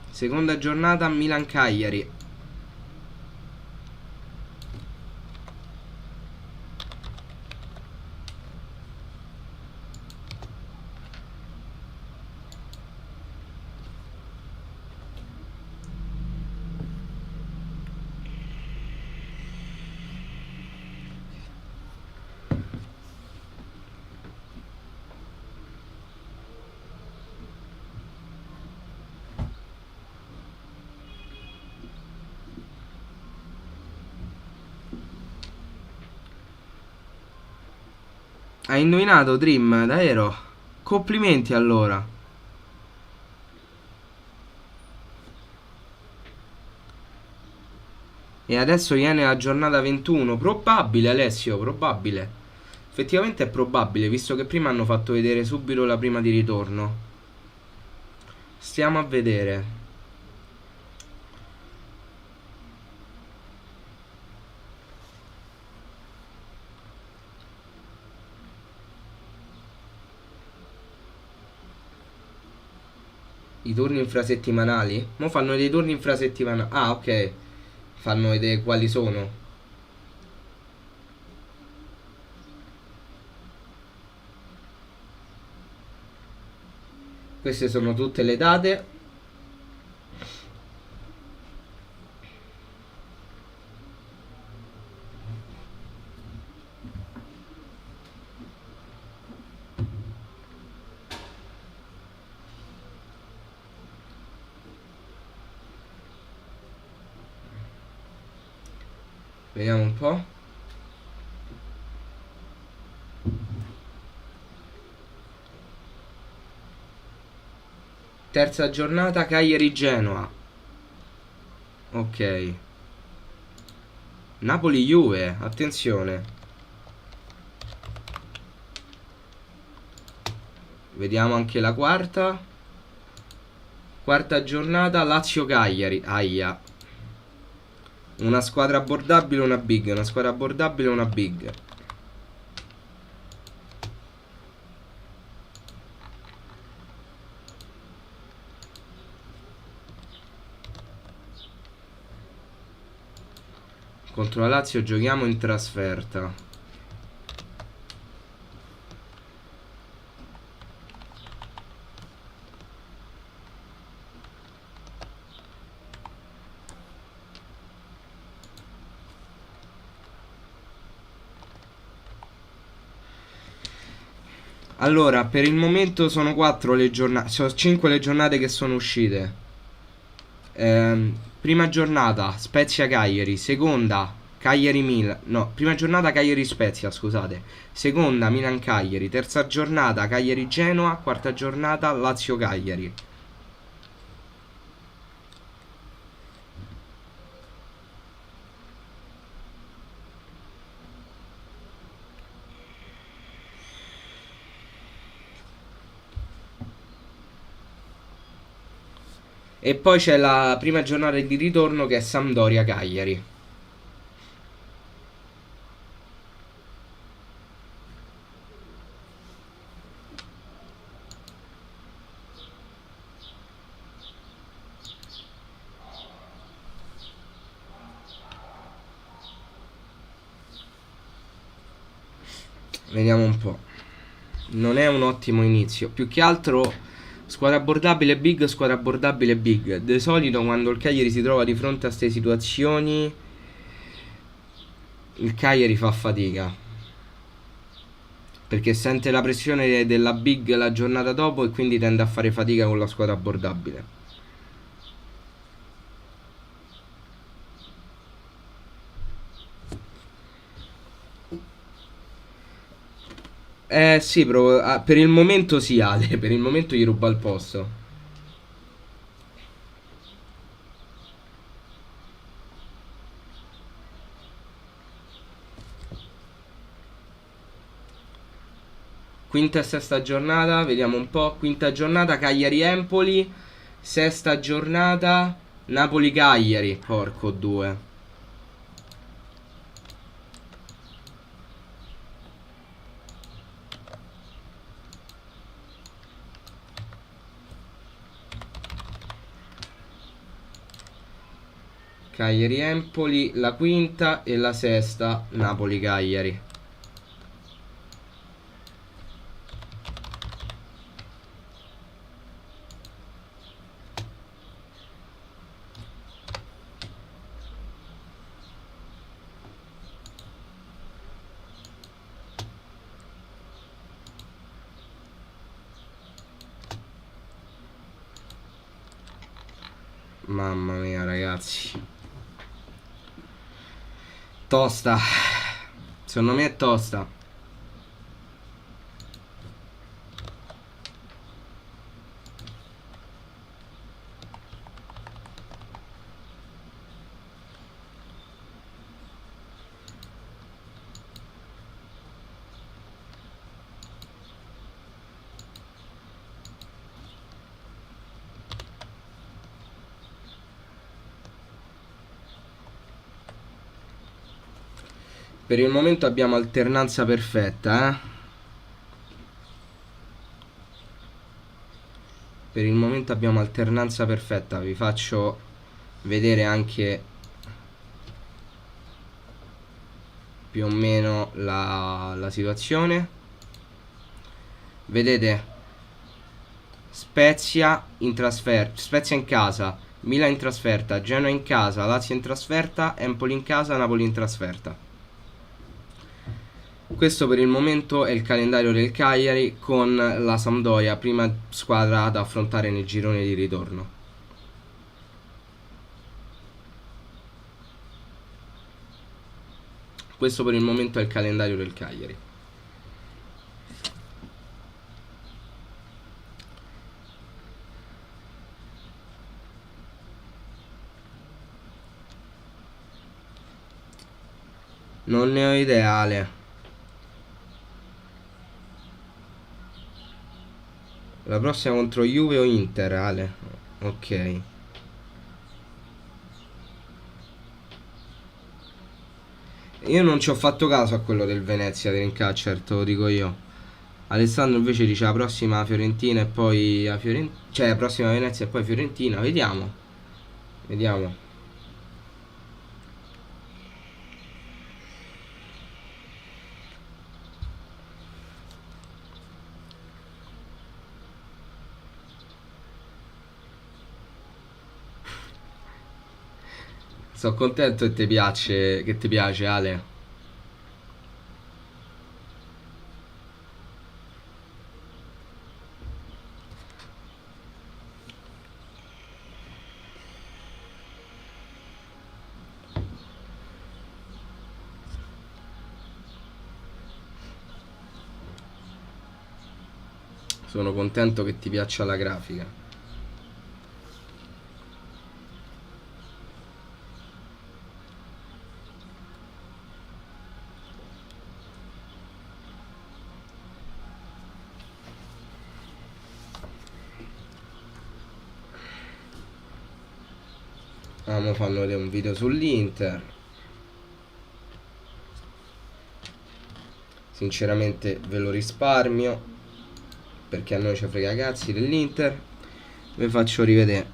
Seconda giornata, Milan-Cagliari. Hai indovinato, Dream, davvero? Complimenti allora. E adesso viene la giornata 21. Probabile, Alessio, probabile. Effettivamente è probabile, visto che prima hanno fatto vedere subito la prima di ritorno. Stiamo a vedere. I turni infrasettimanali? Mo fanno dei turni infrasettimanali. Ah, ok. Fanno vedere quali sono. Queste sono tutte le date. Vediamo un po'. Terza giornata, Cagliari-Genoa. Ok. Napoli-Juve, attenzione. Vediamo anche la quarta. Quarta giornata, Lazio-Cagliari. Aia. Una squadra abbordabile e una big. Una squadra abbordabile e una big. Contro la Lazio giochiamo in trasferta. Allora, per il momento sono 4 le giornate, sono 5 le giornate che sono uscite. Prima giornata Spezia Cagliari, seconda Cagliari Milan, no, prima giornata Cagliari Spezia, scusate. Seconda Milan Cagliari, terza giornata Cagliari Genoa, quarta giornata Lazio Cagliari. E poi c'è la prima giornata di ritorno che è Sampdoria Cagliari. Vediamo un po'. Non è un ottimo inizio. Più che altro squadra abbordabile big, squadra abbordabile big. De solito quando il Cagliari si trova di fronte a queste situazioni, il Cagliari fa fatica, perché sente la pressione della big la giornata dopo e quindi tende a fare fatica con la squadra abbordabile. Sì, per il momento sì, Ale, per il momento gli ruba il posto. Quinta e sesta giornata, vediamo un po'. Quinta giornata Cagliari-Empoli, sesta giornata Napoli-Cagliari, porco due. Cagliari-Empoli, la quinta e la sesta Napoli-Cagliari. Mamma mia, ragazzi. Tosta. Secondo me è tosta. Per il momento abbiamo alternanza perfetta, eh? Per il momento abbiamo alternanza perfetta. Vi faccio vedere anche più o meno la situazione. Vedete, Spezia in trasferta, Spezia in casa, Milan in trasferta, Genoa in casa, Lazio in trasferta, Empoli in casa, Napoli in trasferta. Questo per il momento è il calendario del Cagliari, con la Sampdoria prima squadra da affrontare nel girone di ritorno. Questo per il momento è il calendario del Cagliari. Non ne ho idea, Ale. La prossima contro Juve o Inter, Ale? Ok. Io non ci ho fatto caso a quello del Venezia Dreamcatcher, te lo dico io. Alessandro invece dice la prossima Fiorentina e poi la Fiorentina, cioè la prossima Venezia e poi Fiorentina. Vediamo. Vediamo. Sono contento che ti piace, Ale. Sono contento che ti piaccia la grafica. Mo fanno vedere un video sull'Inter. Sinceramente ve lo risparmio, perché a noi ci frega cazzi dell'Inter. Vi faccio rivedere.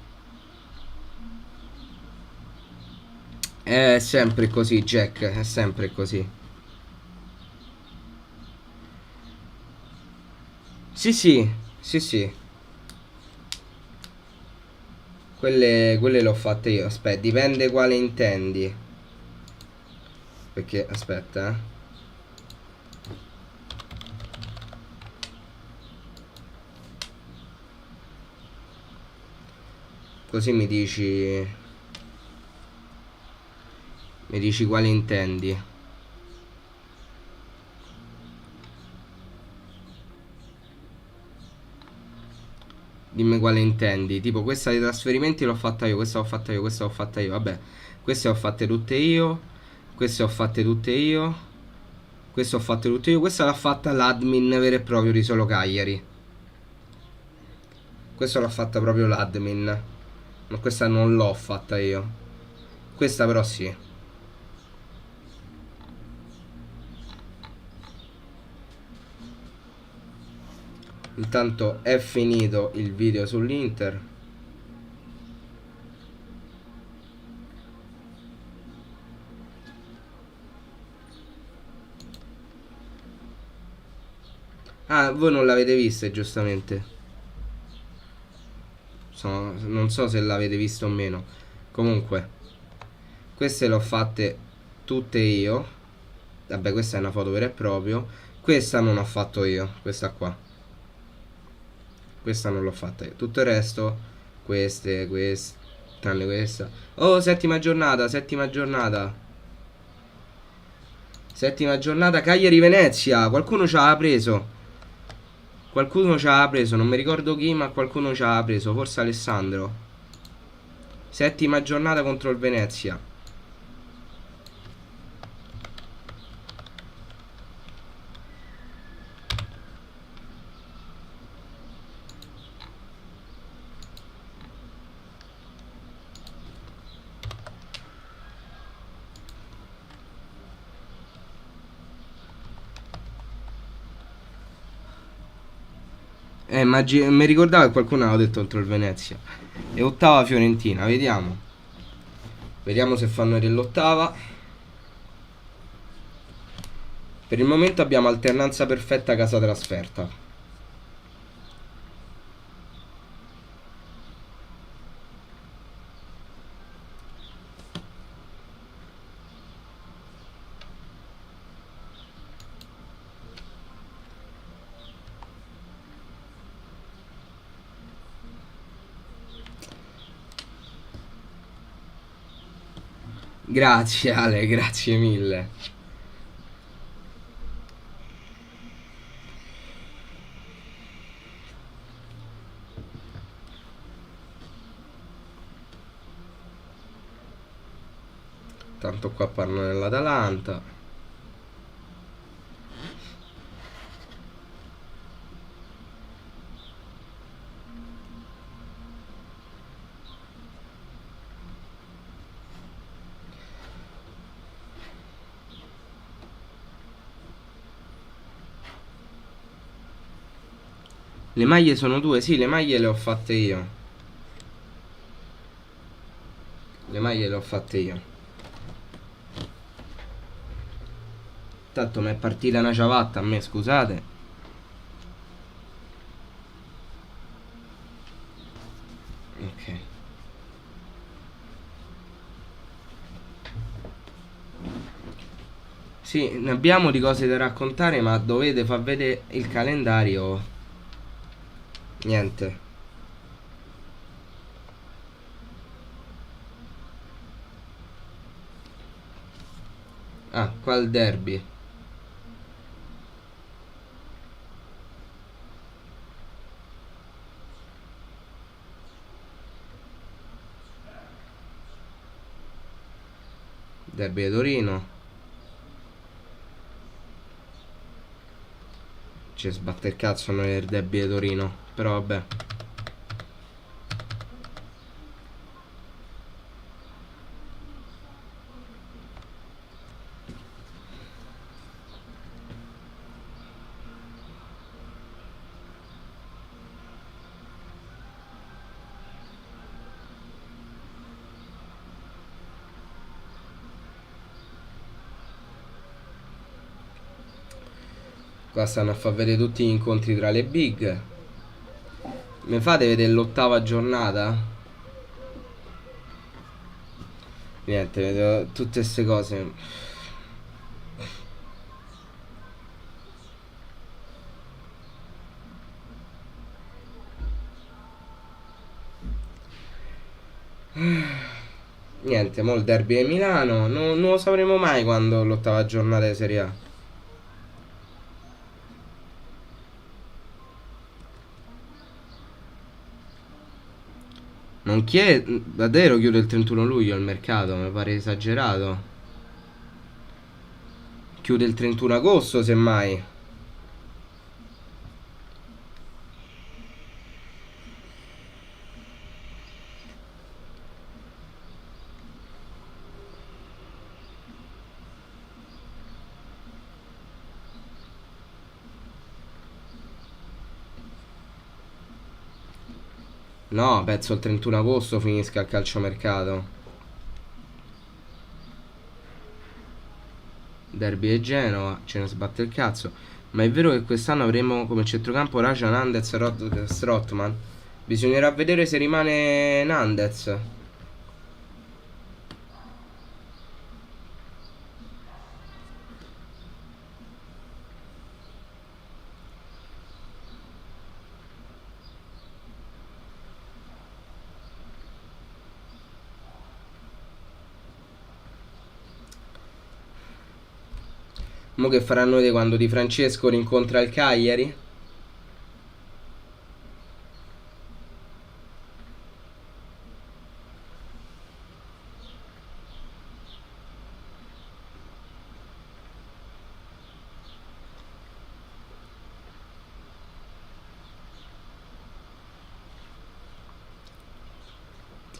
È sempre così, Jack, è sempre così. Sì, sì, sì, sì. Quelle le ho fatte io. Aspetta, dipende quale intendi. Perché, aspetta, Così mi dici quale intendi. Dimmi quale intendi. Tipo questa dei trasferimenti l'ho fatta io, questa l'ho fatta io, questa l'ho fatta io. Vabbè, queste ho fatte tutte io. Queste ho fatte tutte io. Queste ho fatte tutte io. Questa l'ha fatta l'admin vero e proprio di Solo Cagliari. Questa l'ha fatta proprio l'admin. Ma questa non l'ho fatta io. Questa però sì. Intanto è finito il video sull'Inter. Ah, voi non l'avete vista, giustamente. Non so se l'avete visto o meno. Comunque, queste le ho fatte tutte io. Vabbè, questa è una foto vera e propria. Questa non l'ho fatto io, questa qua. Questa non l'ho fatta io. Tutto il resto, queste, tranne questa. Oh, settima giornata, settima giornata. Settima giornata, Cagliari-Venezia. Qualcuno ci aveva preso. Qualcuno ci aveva preso, non mi ricordo chi, ma qualcuno ci aveva preso. Forse Alessandro. Settima giornata contro il Venezia. Mi ricordavo che qualcuno aveva detto contro il Venezia. E ottava Fiorentina, vediamo. Vediamo se fanno dell'ottava. Per il momento abbiamo alternanza perfetta casa trasferta. Grazie Ale, grazie mille. Tanto qua parlano dell'Atalanta. Le maglie sono due, sì, le maglie le ho fatte io. Le maglie le ho fatte io. Tanto mi è partita una ciabatta a me, scusate. Ok. Sì, ne abbiamo di cose da raccontare, ma dovete far vedere il calendario. Niente. Ah, qua il derby. Derby di Torino. Ci sbatte il cazzo a noi del derby di Torino, però vabbè. Qua stanno a far vedere tutti gli incontri tra le big. Mi fate vedere l'8ª giornata? Niente, vedo tutte queste cose. Niente, mo il derby di Milano. Non lo sapremo mai quando l'8ª giornata di Serie A. Non chiede, davvero chiude il 31 luglio il mercato, mi pare esagerato. Chiude il 31 agosto semmai. No, penso il 31 agosto finisca il calciomercato. Derby e Genova, ce ne sbatte il cazzo. Ma è vero che quest'anno avremo come centrocampo Raja, Nandez e Strootman? Bisognerà vedere se rimane Nandez. Mo che faranno vedere quando Di Francesco rincontra il Cagliari?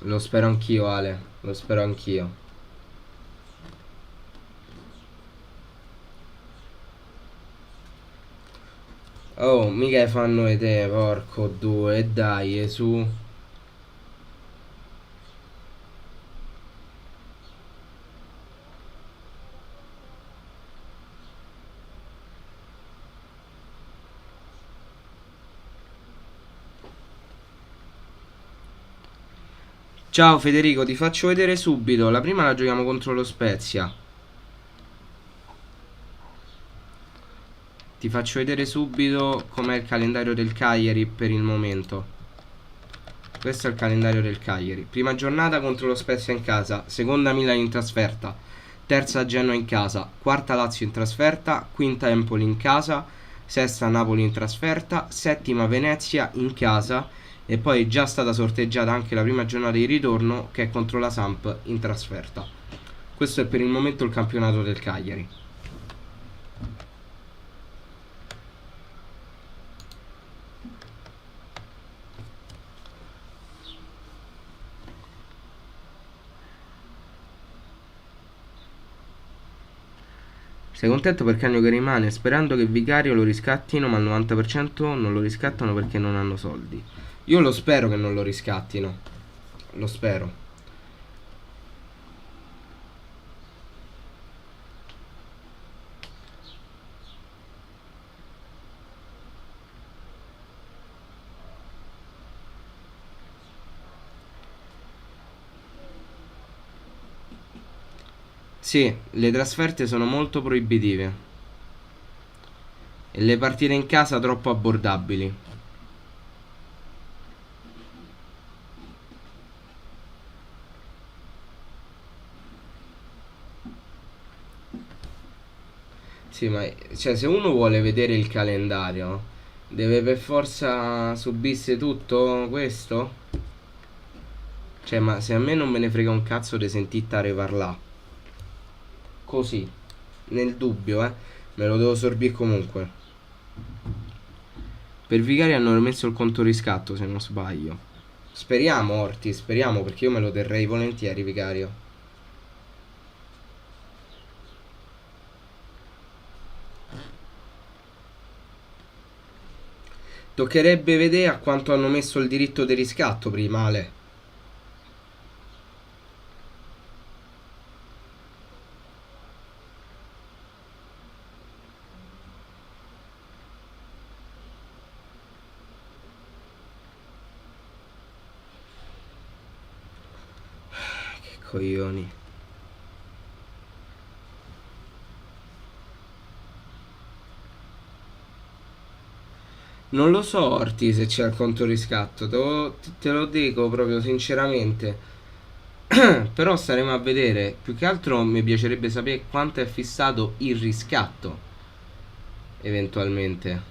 Lo spero anch'io, Ale. Lo spero anch'io. Oh, mica fanno vedere, porco due, dai, su. Ciao Federico, ti faccio vedere subito. La prima la giochiamo contro lo Spezia. Ti faccio vedere subito com'è il calendario del Cagliari per il momento. Questo è il calendario del Cagliari. Prima giornata contro lo Spezia in casa, seconda Milan in trasferta, terza Genoa in casa, quarta Lazio in trasferta, quinta Empoli in casa, sesta Napoli in trasferta, settima Venezia in casa e poi è già stata sorteggiata anche la prima giornata di ritorno che è contro la Samp in trasferta. Questo è per il momento il campionato del Cagliari. Sei contento per Canio che rimane, sperando che Vicario lo riscattino, ma al 90% non lo riscattano perché non hanno soldi. Io lo spero che non lo riscattino. Lo spero. Sì, le trasferte sono molto proibitive e le partite in casa troppo abbordabili. Sì, ma cioè, se uno vuole vedere il calendario, deve per forza subisse tutto questo? Cioè, ma se a me non me ne frega un cazzo di sentire parlare. così, nel dubbio, me lo devo sorbire comunque. Per Vicario hanno messo il conto riscatto, se non sbaglio. Speriamo, Orti, speriamo, perché io me lo terrei volentieri, Vicario. Toccherebbe vedere a quanto hanno messo il diritto di riscatto prima, Ale. Che coglioni. Non lo so, Orti, se c'è il conto riscatto, te lo dico proprio sinceramente. Però staremo a vedere. Più che altro mi piacerebbe sapere quanto è fissato il riscatto, eventualmente.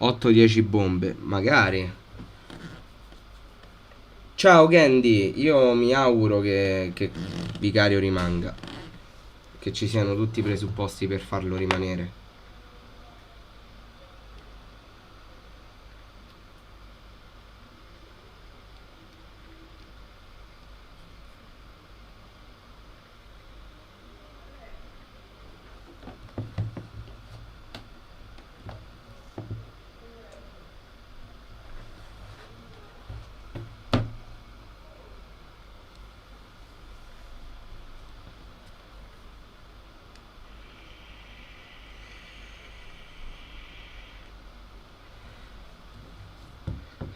Otto 10 bombe, magari. Ciao Candy, io mi auguro che Vicario rimanga, che ci siano tutti i presupposti per farlo rimanere.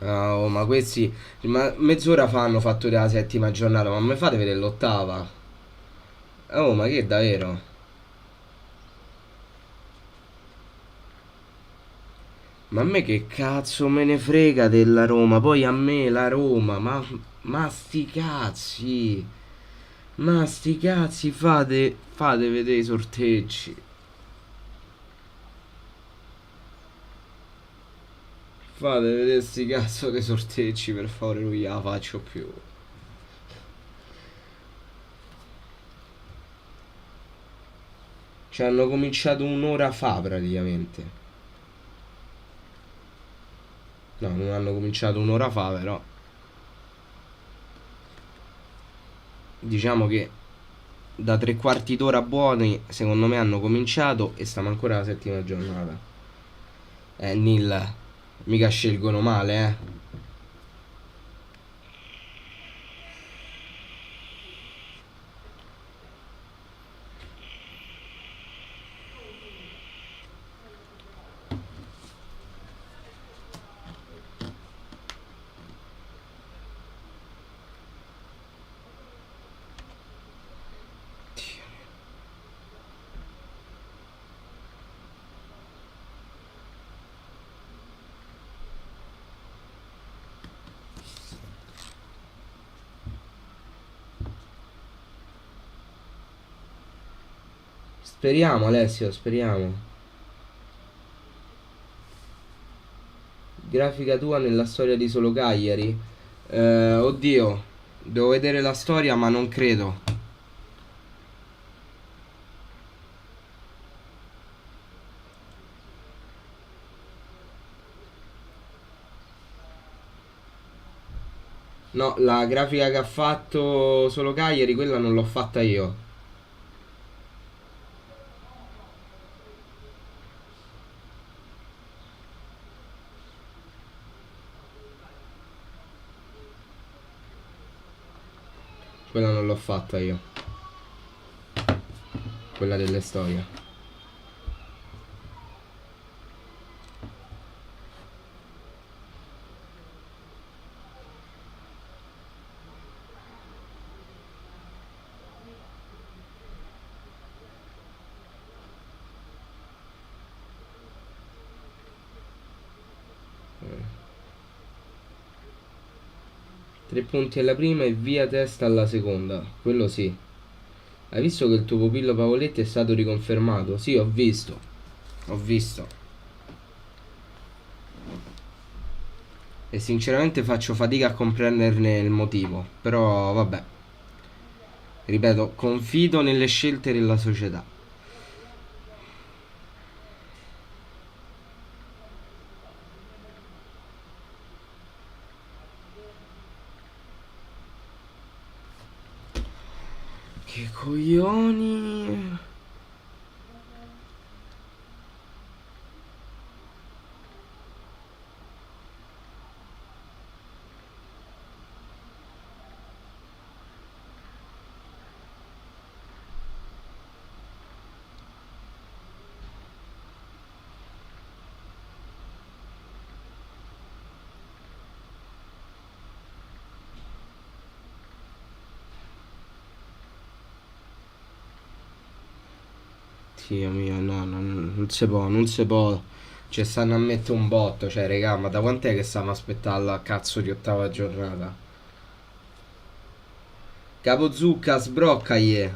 Oh, ma questi mezz'ora fa hanno fatto la settima giornata, ma mi fate vedere l'ottava? Oh, ma che davvero? Ma a me che cazzo me ne frega della Roma? Poi a me la Roma, ma sti cazzi, fate vedere i sorteggi. Fate vedere sti cazzo dei sorteggi, per favore, non gliela faccio più. Cioè hanno cominciato un'ora fa praticamente. No, non hanno cominciato un'ora fa, però diciamo che da 3/4 d'ora buoni secondo me hanno cominciato e stiamo ancora alla settima giornata. Nil, mica scelgono male, Speriamo, Alessio, speriamo. Grafica tua nella storia di Solo Cagliari? Oddio, devo vedere la storia, ma non credo. No, la grafica che ha fatto Solo Cagliari, quella non l'ho fatta io. Quella non l'ho fatta io. Quella delle storie. Tre punti alla prima e via testa alla seconda. Quello sì. Hai visto che il tuo pupillo Pavoletti è stato riconfermato? Sì, ho visto. Ho visto. E sinceramente faccio fatica a comprenderne il motivo. Però vabbè. Ripeto, confido nelle scelte della società. Che coglioni. Dio mio, no, non si può, non si può. Ci stanno a mettere un botto, cioè, regà, ma da quant'è che stanno aspettando la cazzo di ottava giornata? Capo Zucca, sbroccagli.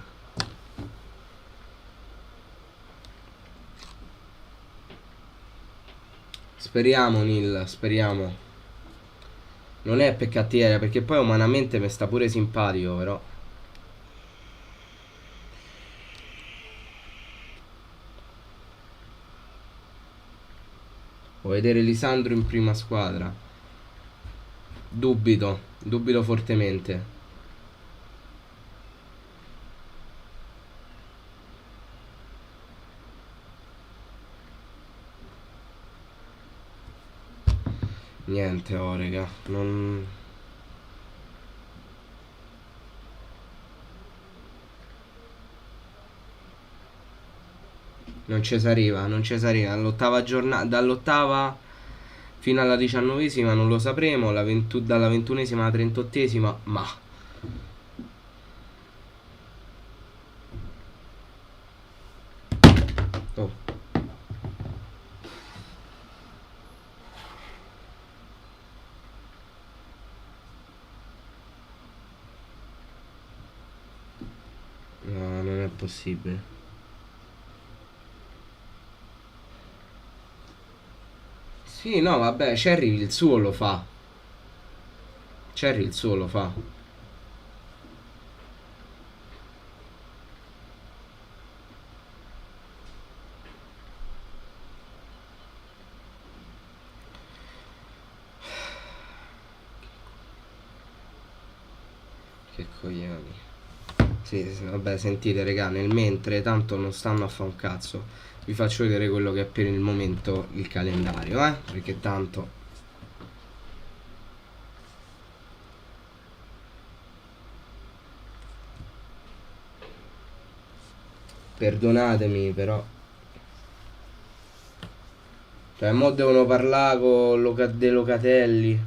Speriamo, Nil, speriamo. Non è per cattiveria, perché poi umanamente mi sta pure simpatico, però. Vuoi vedere Lisandro in prima squadra? Dubito fortemente. Niente, oh, raga, non ci si arriva, non ci si arriva. All'ottava giornata, dall'ottava fino alla 19esima non lo sapremo, dalla 21esima alla 38esima, ma oh. No, non è possibile. Sì, no, vabbè, Cherry il suo lo fa. Cherry il suo lo fa. Che coglioni. Sì, sì, vabbè, sentite, regà, nel mentre tanto non stanno a fare un cazzo. Vi faccio vedere quello che è per il momento il calendario, perché tanto perdonatemi, però cioè mo devono parlare con De Locatelli.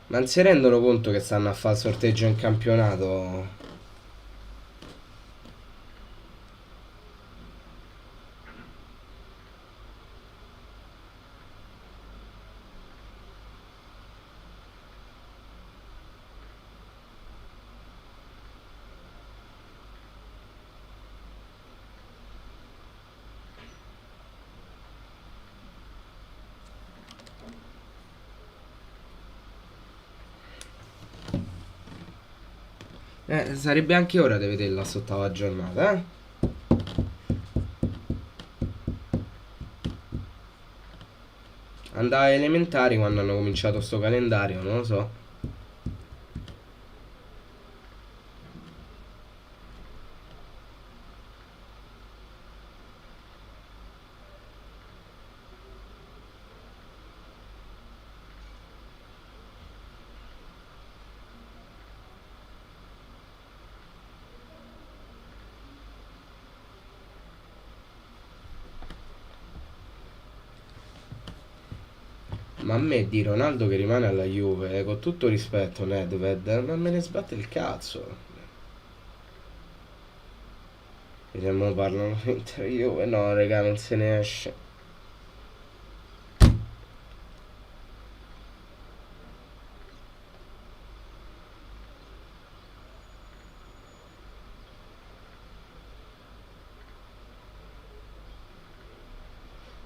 Ma non si rendono conto che stanno a fare il sorteggio in campionato? Sarebbe anche ora di vederla sottava giornata, Andava alle elementari quando hanno cominciato sto calendario, non lo so. Ma a me di Ronaldo che rimane alla Juve, con tutto rispetto, Nedved, ma me ne sbatte il cazzo. E se mo parlano mentre Juve, no, raga, non se ne esce.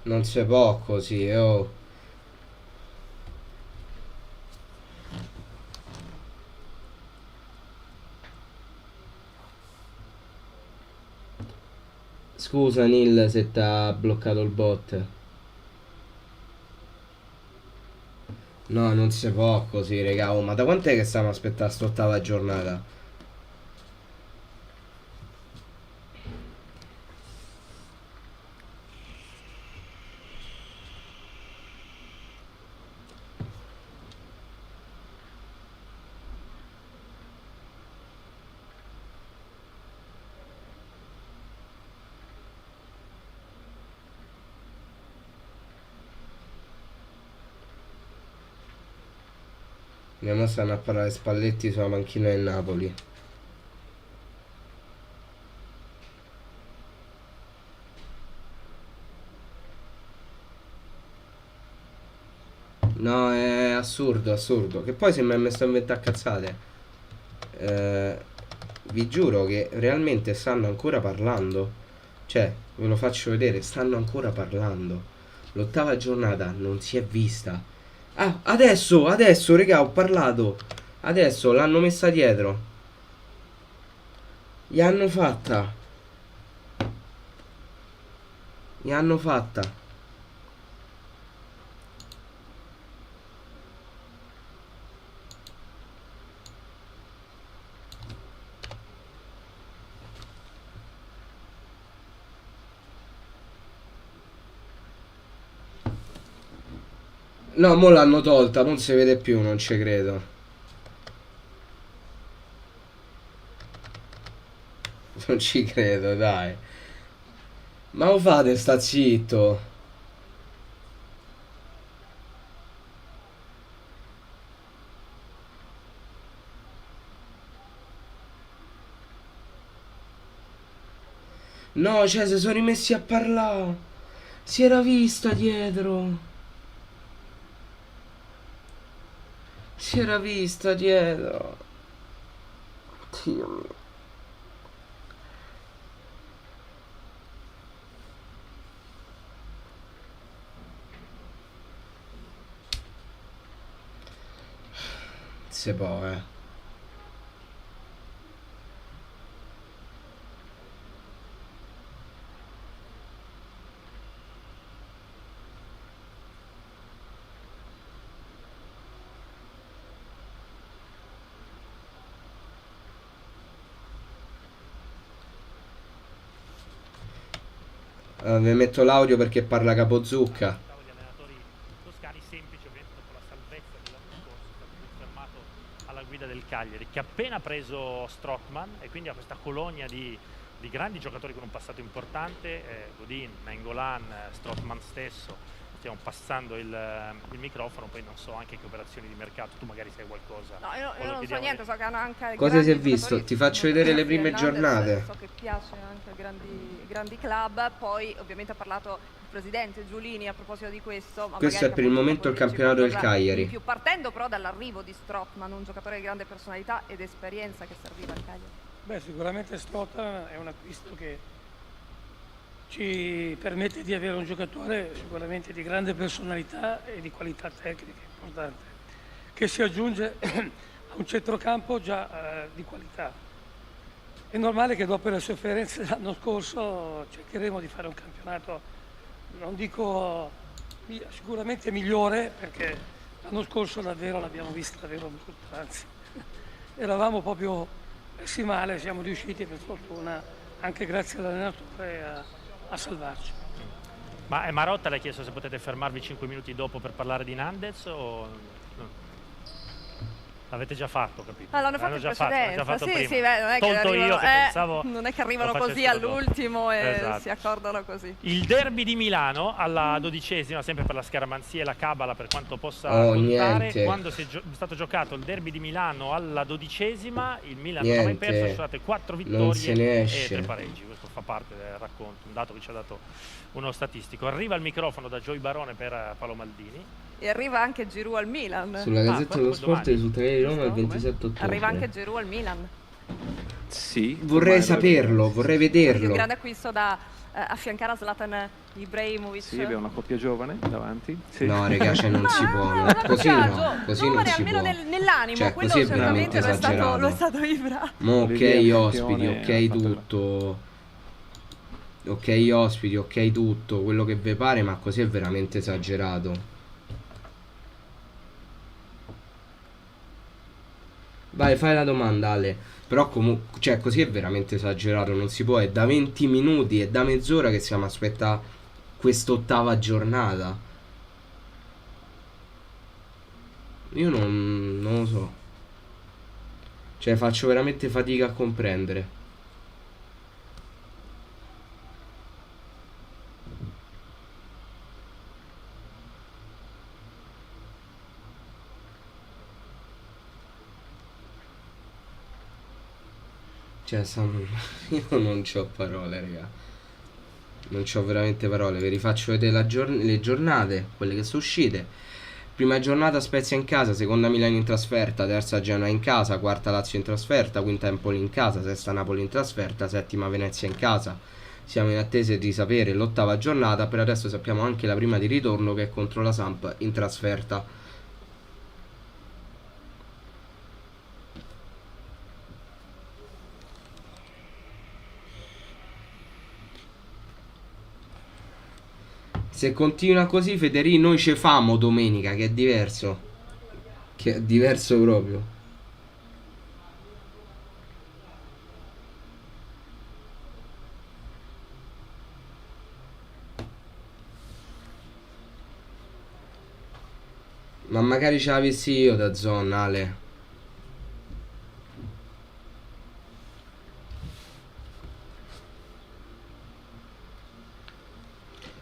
Non si può così, oh. Scusa Nil se t'ha bloccato il bot. No, non si può così, raga. Oh, ma da quant'è che stiamo aspettando st'ottava giornata? Andiamo, stanno a parlare Spalletti sulla panchina del Napoli. No, è assurdo, assurdo. Che poi se mi è messo a inventare cazzate. Vi giuro che realmente stanno ancora parlando. Cioè, ve lo faccio vedere, stanno ancora parlando. L'ottava giornata non si è vista. Ah, adesso, raga, ho parlato. Adesso l'hanno messa dietro. Gli hanno fatta. Gli hanno fatta. No, mo l'hanno tolta, non si vede più, non ci credo. Non ci credo, dai. Ma lo fate, sta zitto. No, cioè, si sono rimessi a parlare. Si era vista dietro. Si era vista dietro. Dio mio. Se può, vi metto l'audio perché parla Capozucca. Gli allenatori toscani semplici, ovviamente dopo la salvezza dell'anno scorso, è stato confermato alla guida del Cagliari, che ha appena preso Strootman e quindi ha questa colonia di grandi giocatori con un passato importante, Godin, Nainggolan, Strootman stesso. Stiamo passando il microfono, poi non so anche che operazioni di mercato, tu magari sai qualcosa. No, io non so niente, so che hanno anche cosa si è visto? Ti faccio vedere le prime giornate. So che piace anche a grandi club, poi ovviamente ha parlato il presidente Giulini a proposito di questo. Ma questo è per il momento il campionato del Cagliari. Più partendo però dall'arrivo di Strootman, un giocatore di grande personalità ed esperienza che serviva al Cagliari. Beh, sicuramente Strootman è un acquisto che ci permette di avere un giocatore sicuramente di grande personalità e di qualità tecnica importante, che si aggiunge a un centrocampo già di qualità. È normale che dopo le sofferenze dell'anno scorso cercheremo di fare un campionato, non dico sicuramente migliore, perché l'anno scorso davvero l'abbiamo vista davvero brutta, anzi eravamo proprio messi male, siamo riusciti per fortuna, anche grazie all'allenatore, a salvarci. Ma Marotta le ha chiesto se potete fermarvi 5 minuti dopo per parlare di Nandez o no? L'avete già fatto, capito? L'hanno fatto in precedenza, sì, prima. Sì, beh, non è che Tolto arrivano, io che pensavo non è che arrivano così all'ultimo e esatto. Si accordano così. Il derby di Milano alla 12ª, sempre per la scaramanzia e la cabala, per quanto possa contare, quando è stato giocato il derby di Milano alla 12ª, il Milan non ha mai perso, sono state 4 vittorie e 3 pareggi. Questo fa parte del racconto, un dato che ci ha dato uno statistico. Arriva il microfono da Joey Barone per Paolo Maldini. E arriva anche Giroud al Milan. Sulla Gazzetta dello Sport risulterà di Roma il 27 ottobre. Arriva anche Giroud al Milan. Sì. Vorrei saperlo, vorrei vederlo. Il grande acquisto da affiancare a Zlatan Ibrahimovic. Sì, abbiamo una coppia giovane davanti. Sì. No, raga, cioè non si può. No, Così no, così non si almeno può. nell'animo, Cioè, quello così è certamente veramente lo è stato esagerato. Ibra. Mo' ok Olivier ospiti, Campione ok ha fatto tutto. Ok ospiti, ok tutto, quello che vi pare, ma così è veramente esagerato. Vai, fai la domanda, Ale. Però comunque, cioè, così è veramente esagerato, non si può. È da 20 minuti, è da mezz'ora che stiamo aspettando quest'ottava giornata. Io non lo so. Cioè, faccio veramente fatica a comprendere. Cioè, io non c'ho parole, raga. Non c'ho veramente parole. Vi rifaccio vedere le giornate, quelle che sono uscite. Prima giornata Spezia in casa, seconda Milano in trasferta, terza Genoa in casa, quarta Lazio in trasferta, quinta Empoli in casa, sesta Napoli in trasferta, settima Venezia in casa. Siamo in attesa di sapere l'ottava giornata. Per adesso sappiamo anche la prima di ritorno, che è contro la Samp in trasferta. Se continua così, Federì, noi ce famo domenica, che è diverso. Che è diverso proprio. Ma magari ce l'avessi io da zona, Ale.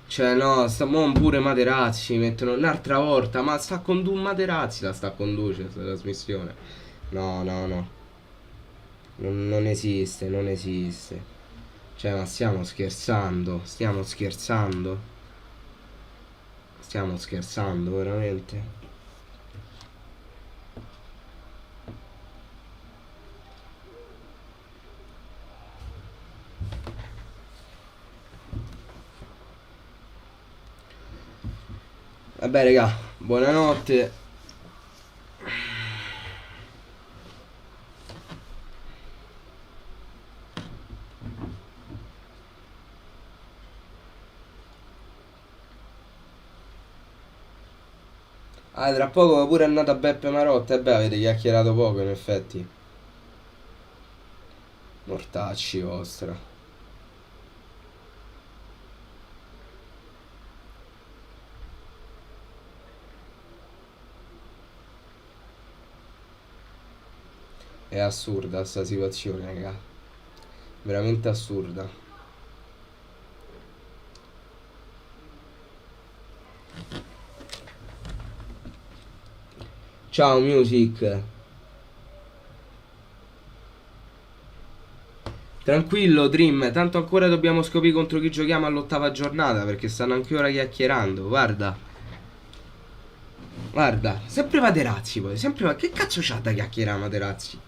Cioè no, mo pure Materazzi mettono un'altra volta. Ma sta con Materazzi la sta a conducere questa trasmissione. No, no, no. Non esiste, non esiste. Cioè, ma stiamo scherzando. Stiamo scherzando. Stiamo scherzando, veramente. Vabbè, raga, buonanotte. Ah, tra poco pure è nata Beppe Marotta. E beh, avete chiacchierato poco, in effetti. Mortacci vostra. È assurda sta situazione, raga. Veramente assurda. Ciao Music. Tranquillo Dream, tanto ancora dobbiamo scoprire contro chi giochiamo all'ottava giornata, perché stanno anche ora chiacchierando. Guarda. Guarda, sempre Materazzi poi, sempre. Che cazzo c'ha da chiacchierare Materazzi?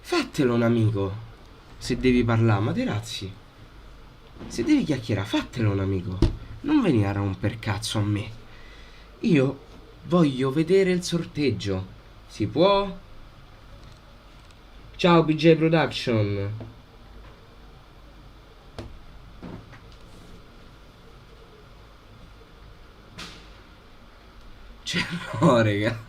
Fatelo un amico. Se devi parlare, Materazzi. Se devi chiacchierare, fatelo un amico. Non venire a romper cazzo a me. Io voglio vedere il sorteggio. Si può? Ciao BJ Production. Cioè, no, raga.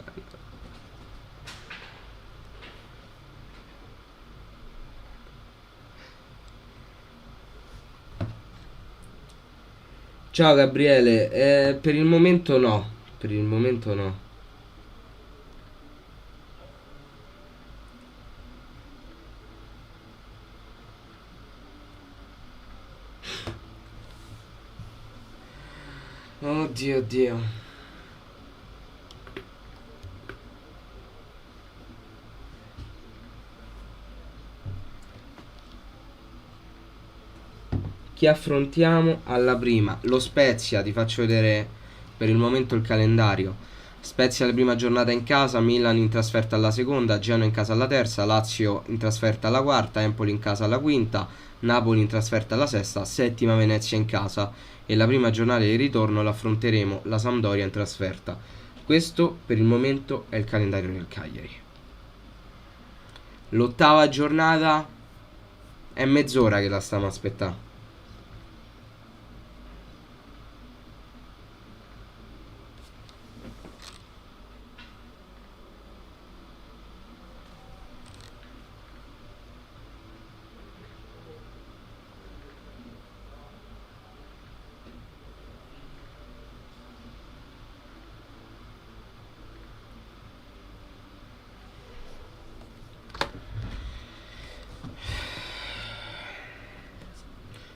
Ciao Gabriele, per il momento no. Per il momento no. Oddio, oddio. Chi affrontiamo alla prima? Lo Spezia, ti faccio vedere per il momento il calendario. Spezia la prima giornata in casa, Milan in trasferta alla seconda, Genoa in casa alla terza, Lazio in trasferta alla quarta, Empoli in casa alla quinta, Napoli in trasferta alla sesta, settima Venezia in casa, e la prima giornata di ritorno l'affronteremo la Sampdoria in trasferta. Questo per il momento è il calendario del Cagliari. L'ottava giornata è mezz'ora che la stiamo aspettando.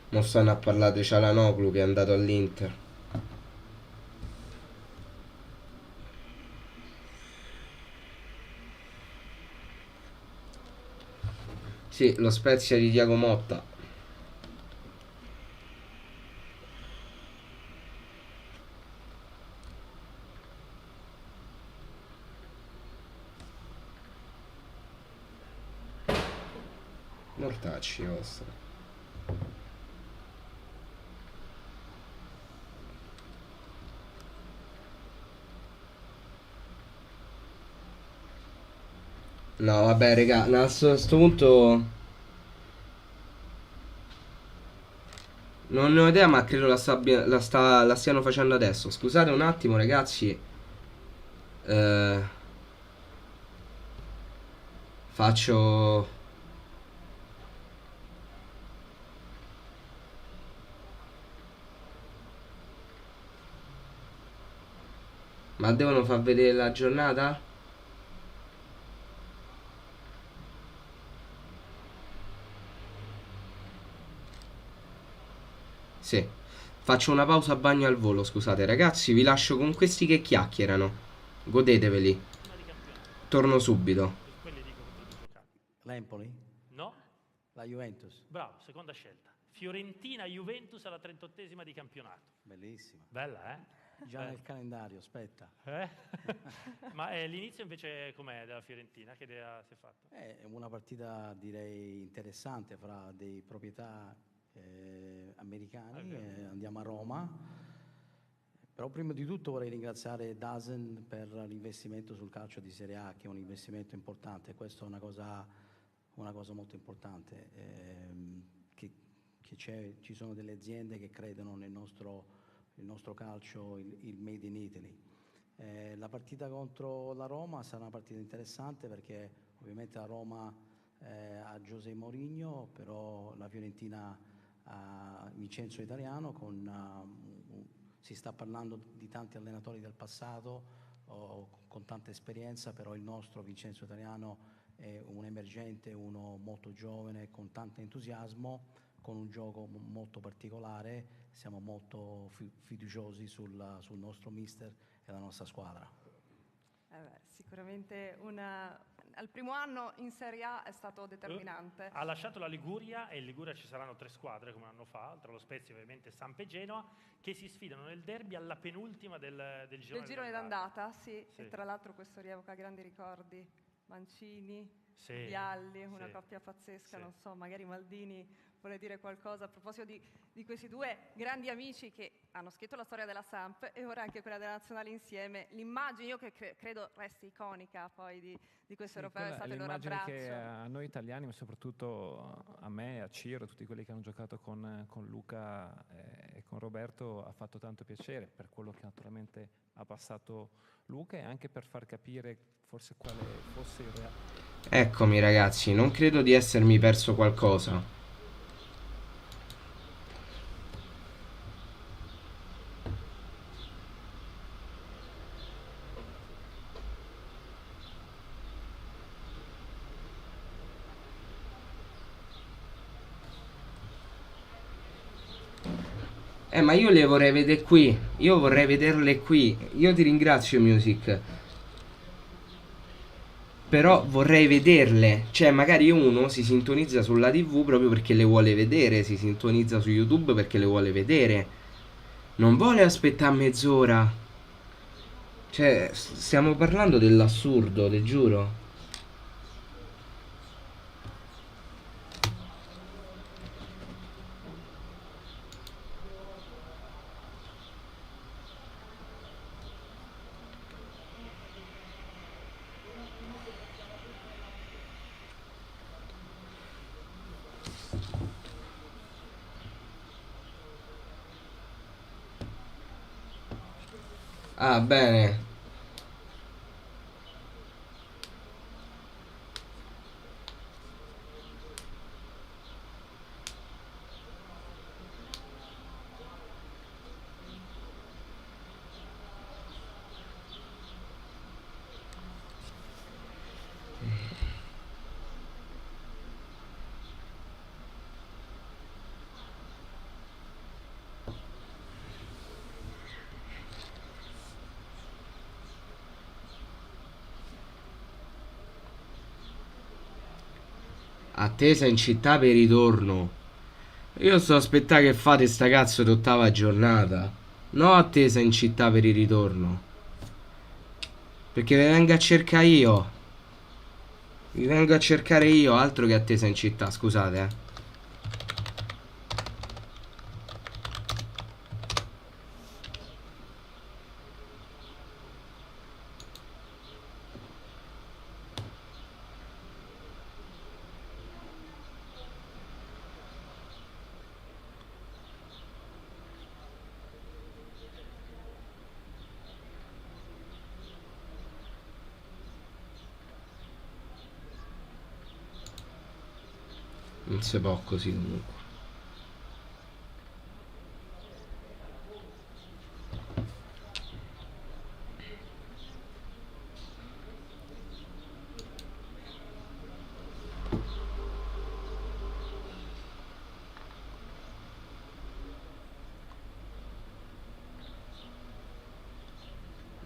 Mo stanno a parlare di Çalhanoğlu che è andato all'Inter. Sì, lo Spezia di Thiago Motta. Mortacci vostri. No, vabbè, raga, a sto punto non ne ho idea, ma credo la stiano facendo adesso. Scusate un attimo, ragazzi. Faccio... Ma devono far vedere la giornata? Sì. Faccio una pausa a bagno al volo, scusate ragazzi, vi lascio con questi che chiacchierano. Godeteveli. Torno subito. L'Empoli? No. La Juventus? Bravo, seconda scelta. Fiorentina-Juventus alla 38esima di campionato. Bellissima. Bella, eh? Già nel calendario, aspetta. Ma l'inizio invece com'è della Fiorentina? Che idea si è fatto? È una partita direi interessante fra dei proprietà americani. Andiamo a Roma. Però prima di tutto vorrei ringraziare Dazen per l'investimento sul calcio di Serie A, che è un investimento importante. Questa è una cosa molto importante. Ci sono delle aziende che credono nel nostro calcio, il Made in Italy. La partita contro la Roma sarà una partita interessante perché ovviamente la Roma ha José Mourinho, però la Fiorentina ha Vincenzo Italiano. Si sta parlando di tanti allenatori del passato con tanta esperienza, però il nostro Vincenzo Italiano è un emergente, uno molto giovane, con tanto entusiasmo, con un gioco molto particolare. Siamo molto fiduciosi sul nostro mister e la nostra squadra. Sicuramente al primo anno in Serie A è stato determinante. Ha lasciato la Liguria e in Liguria ci saranno 3 squadre come un anno fa, tra lo Spezia ovviamente Samp e Genoa, che si sfidano nel derby alla penultima del girone d'andata. Sì. E tra l'altro questo rievoca grandi ricordi. Mancini, Vialli, una coppia pazzesca, non so, magari Maldini vuole dire qualcosa a proposito di questi due grandi amici che hanno scritto la storia della Samp e ora anche quella della Nazionale insieme. L'immagine, io che credo resti iconica poi di questo europeo, è stato il loro abbraccio. Che a noi italiani, ma soprattutto a me, a Ciro, tutti quelli che hanno giocato con Luca e con Roberto, ha fatto tanto piacere per quello che naturalmente ha passato Luca e anche per far capire forse quale fosse il reale. Eccomi ragazzi, non credo di essermi perso qualcosa. Ma io le vorrei vedere qui. Io vorrei vederle qui. Io ti ringrazio, Music. Però vorrei vederle. Cioè, magari uno si sintonizza sulla TV proprio perché le vuole vedere. Si sintonizza su YouTube perché le vuole vedere. Non vuole aspettare mezz'ora. Cioè, stiamo parlando dell'assurdo, te giuro. Ah, bene. Attesa in città per il ritorno. Io sto aspettando che fate sta cazzo d'ottava giornata. No, attesa in città per il ritorno. Perché vi vengo a cercare io. Vi vengo a cercare io. Altro che attesa in città, scusate, Non si può così comunque.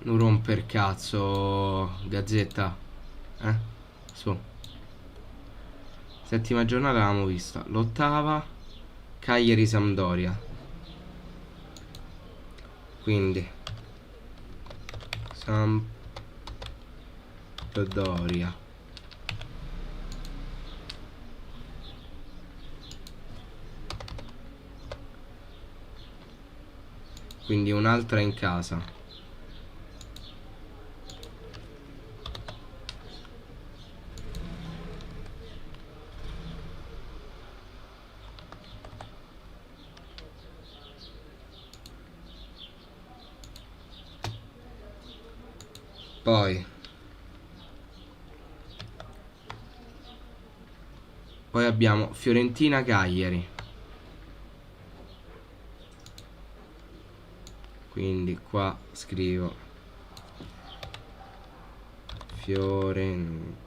Non romper cazzo, Gazzetta. Su. Settima giornata l'avevamo vista. L'ottava, Cagliari Sampdoria. Quindi Sampdoria. Quindi un'altra in casa. Poi abbiamo Fiorentina Cagliari. Quindi qua scrivo Fiorentina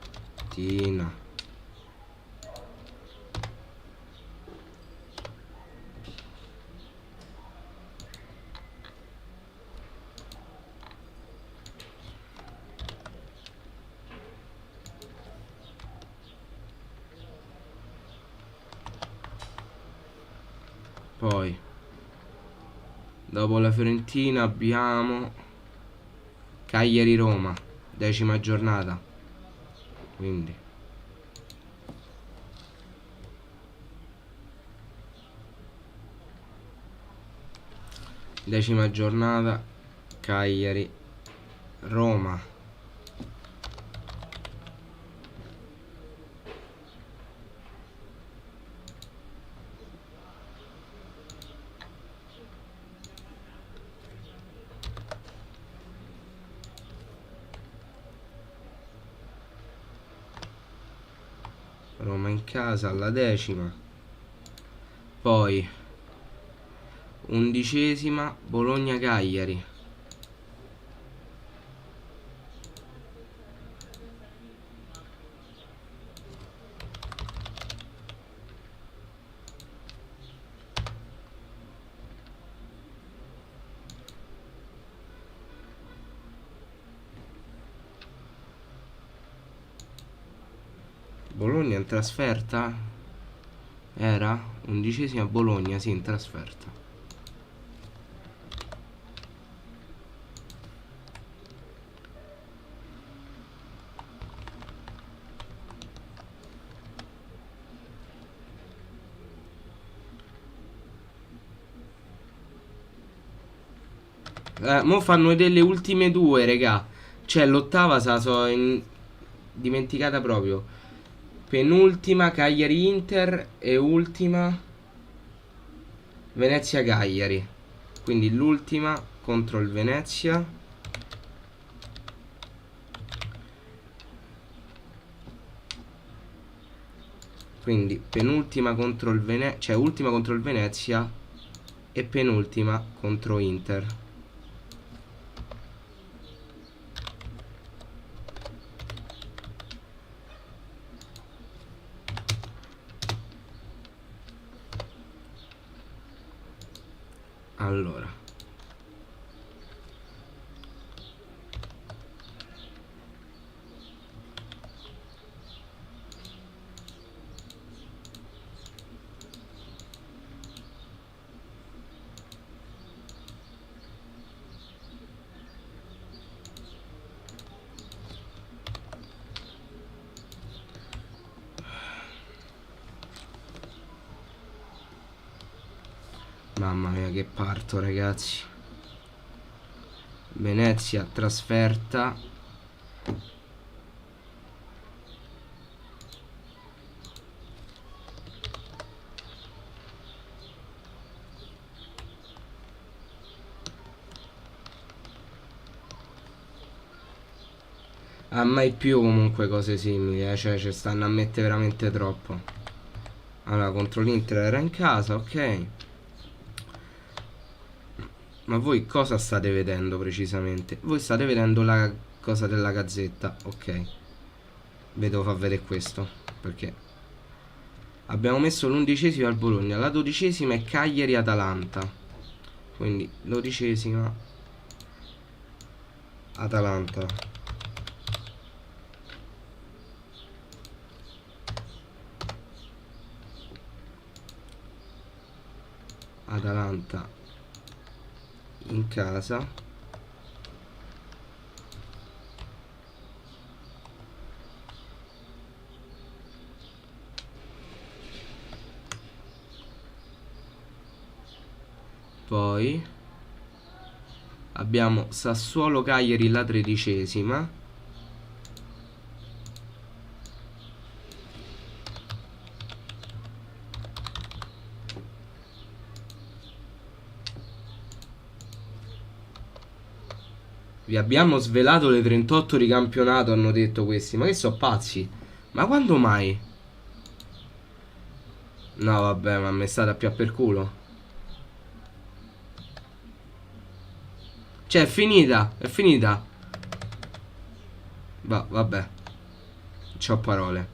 Poi dopo la Fiorentina abbiamo Cagliari Roma, 10ª giornata. Quindi decima giornata, Cagliari Roma. Roma in casa alla 10ª. Poi 11ª Bologna Cagliari. Bologna in trasferta? Era 11ª Bologna, sì, in trasferta. Mo fanno vedere le ultime due, regà. Cioè, l'ottava se la so dimenticata proprio. Penultima Cagliari-Inter e ultima Venezia-Cagliari. Quindi l'ultima contro il Venezia. Quindi penultima contro il Venezia, cioè ultima contro il Venezia e penultima contro Inter. Allora, mamma mia che parto, ragazzi. Venezia trasferta. Ah, mai più comunque cose simili, cioè ci stanno a mettere veramente troppo. Allora, contro l'Inter era in casa, ok. Ma voi cosa state vedendo precisamente? Voi state vedendo la cosa della Gazzetta, ok. Vi devo far vedere questo, perché abbiamo messo l'11ª al Bologna, la 12ª è Cagliari-Atalanta. Quindi l'11ª Atalanta. Atalanta in casa. Poi abbiamo Sassuolo Cagliari la 13ª. Vi abbiamo svelato le 38 di campionato, hanno detto questi. Ma che so pazzi? Ma quando mai? No vabbè, ma mi state a più per culo. Cioè è finita, è finita. Vabbè, c'ho parole.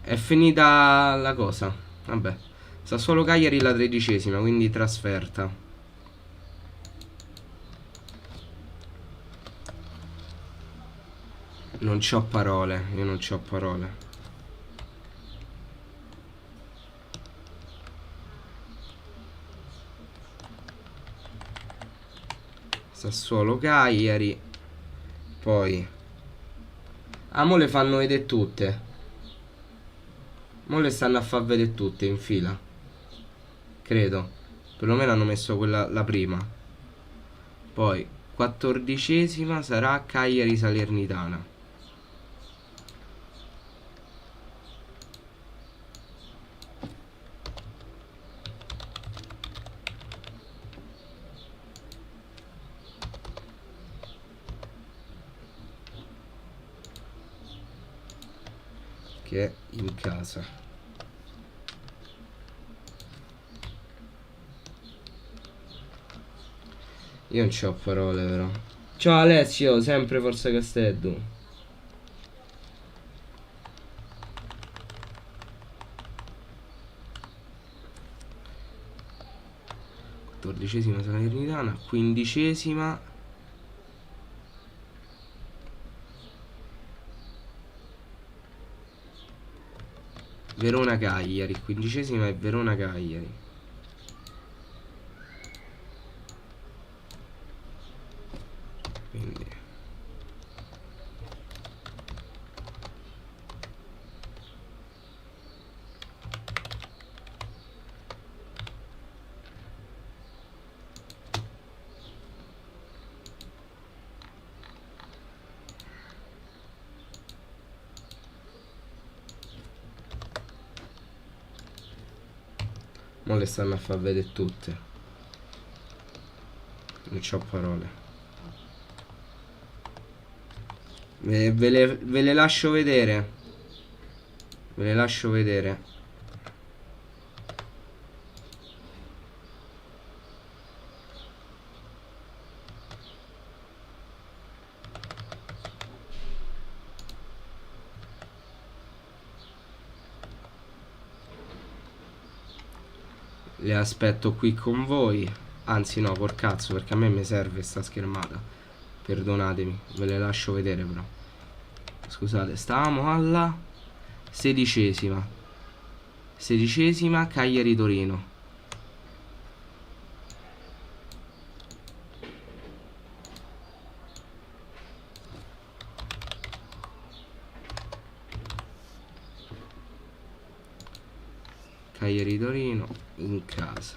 È finita la cosa. Vabbè. Sassuolo Cagliari la 13ª, quindi trasferta. Non c'ho parole, io non c'ho parole. Sassuolo Cagliari. Poi mo le fanno vedere tutte. Mo le stanno a far vedere tutte in fila. Credo. Perlomeno hanno messo quella, la prima. Poi 14ª sarà Cagliari Salernitana. Che è in casa. Io non c'ho parole però. Ciao Alessio, sempre Forza Castello. Quattordicesima Salernitana, 15ª Verona Cagliari, 15ª è Verona Cagliari. Quindi Mo le stanno a far vedere tutte. Non c'ho parole. Ve le lascio vedere. Ve le lascio vedere. Le aspetto qui con voi. Anzi no, por cazzo, perché a me mi serve sta schermata. Perdonatemi, ve le lascio vedere però. Scusate, stavamo alla 16ª. 16ª Cagliari Torino. Cagliari Torino in casa.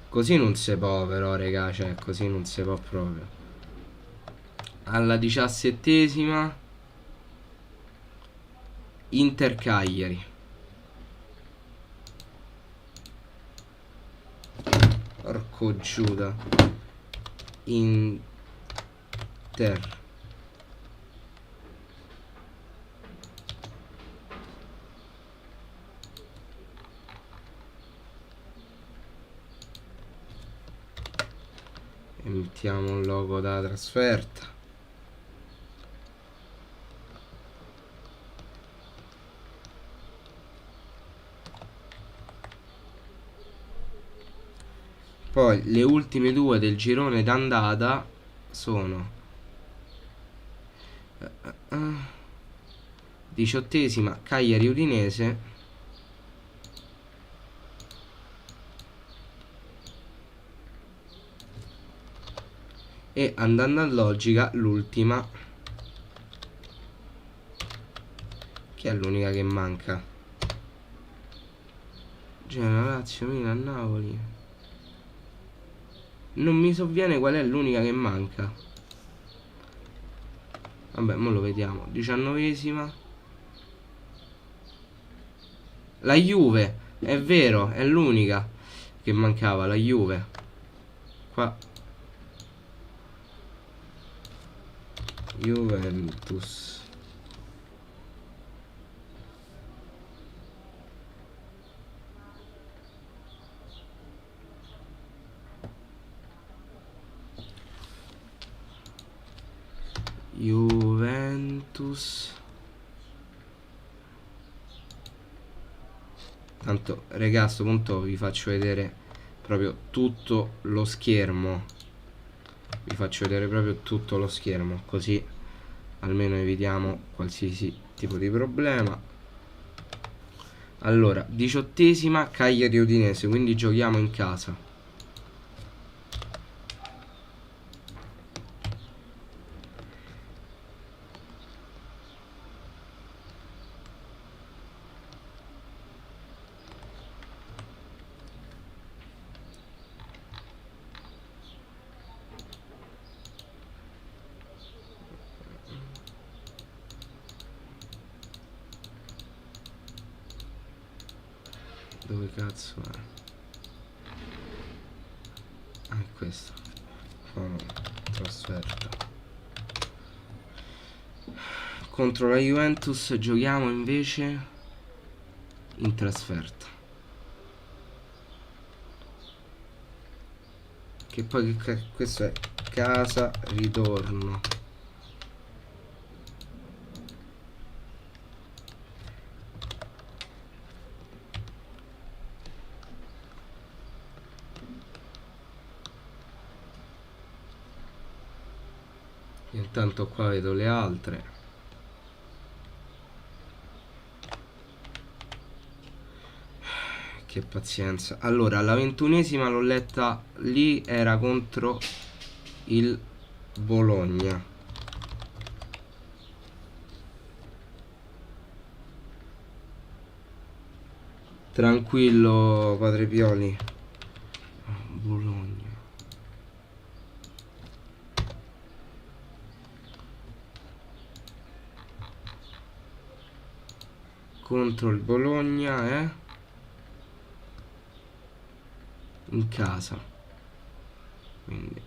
Così non si può però, raga, cioè così non si può proprio. Alla 17ª Inter Cagliari. Porco Giuda. Inter. E mettiamo un logo da trasferta. Poi le ultime due del girone d'andata sono 18ª Cagliari Udinese e, andando a logica, l'ultima, che è l'unica che manca, Genoa, Lazio, Milan, Napoli. Non mi sovviene qual è l'unica che manca. Vabbè, mo lo vediamo. 19ª la Juve, è vero, è l'unica che mancava, la Juve. Qua Juventus. Juventus. Tanto, raga, a sto punto vi faccio vedere proprio tutto lo schermo. Vi faccio vedere proprio tutto lo schermo, così almeno evitiamo qualsiasi tipo di problema. Allora, 18ª Cagliari Udinese, quindi giochiamo in casa. Dove cazzo è? Ah, è questo. Oh, trasferta. Contro la Juventus giochiamo invece in trasferta. Che poi questo è casa ritorno. Intanto qua vedo le altre. Che pazienza. Allora, la 21ª l'ho letta lì, era contro il Bologna. Tranquillo, padre Pioli. Bologna. contro il Bologna in casa, quindi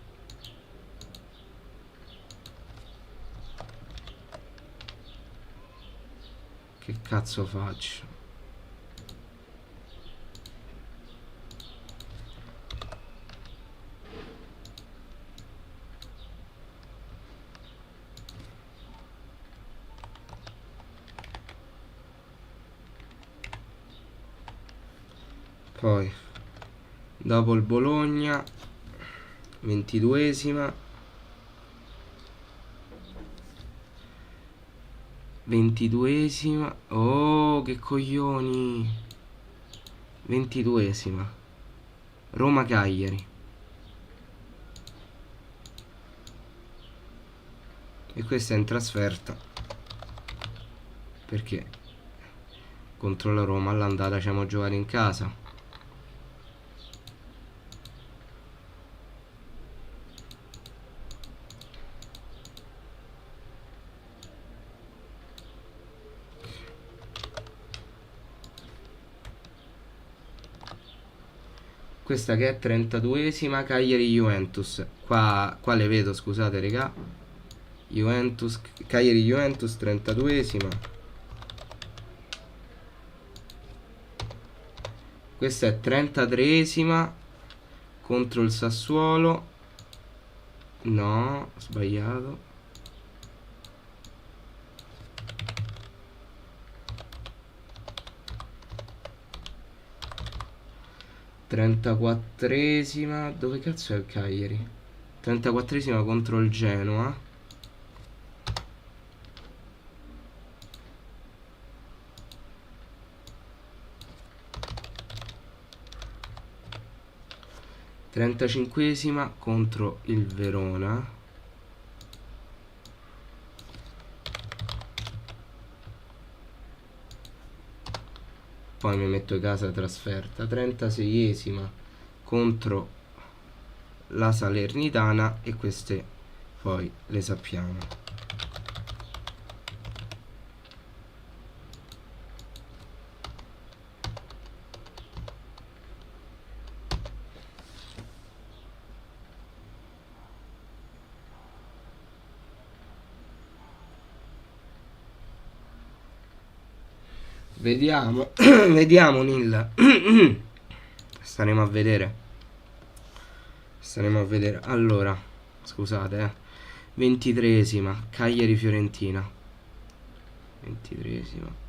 che cazzo faccio? Poi dopo il Bologna 22esima, 22esima, oh che coglioni, 22esima Roma Cagliari, e questa è in trasferta perché contro la Roma all'andata ci siamo giocati in casa. Questa che è 32esima, Cagliari Juventus. Qua le vedo, scusate regà. Juventus, Cagliari Juventus 32esima. Questa è 33esima contro il Sassuolo. No, ho sbagliato. Trentaquattresima. Dove cazzo è il Cagliari? 34esima contro il Genoa. Trentacinquesima contro il Verona. Poi mi metto in casa trasferta. 36esima contro la Salernitana, e queste poi le sappiamo. Vediamo, vediamo Nil. Staremo a vedere. Staremo a vedere. Allora, scusate, 23esima, Cagliari Fiorentina. 23esima.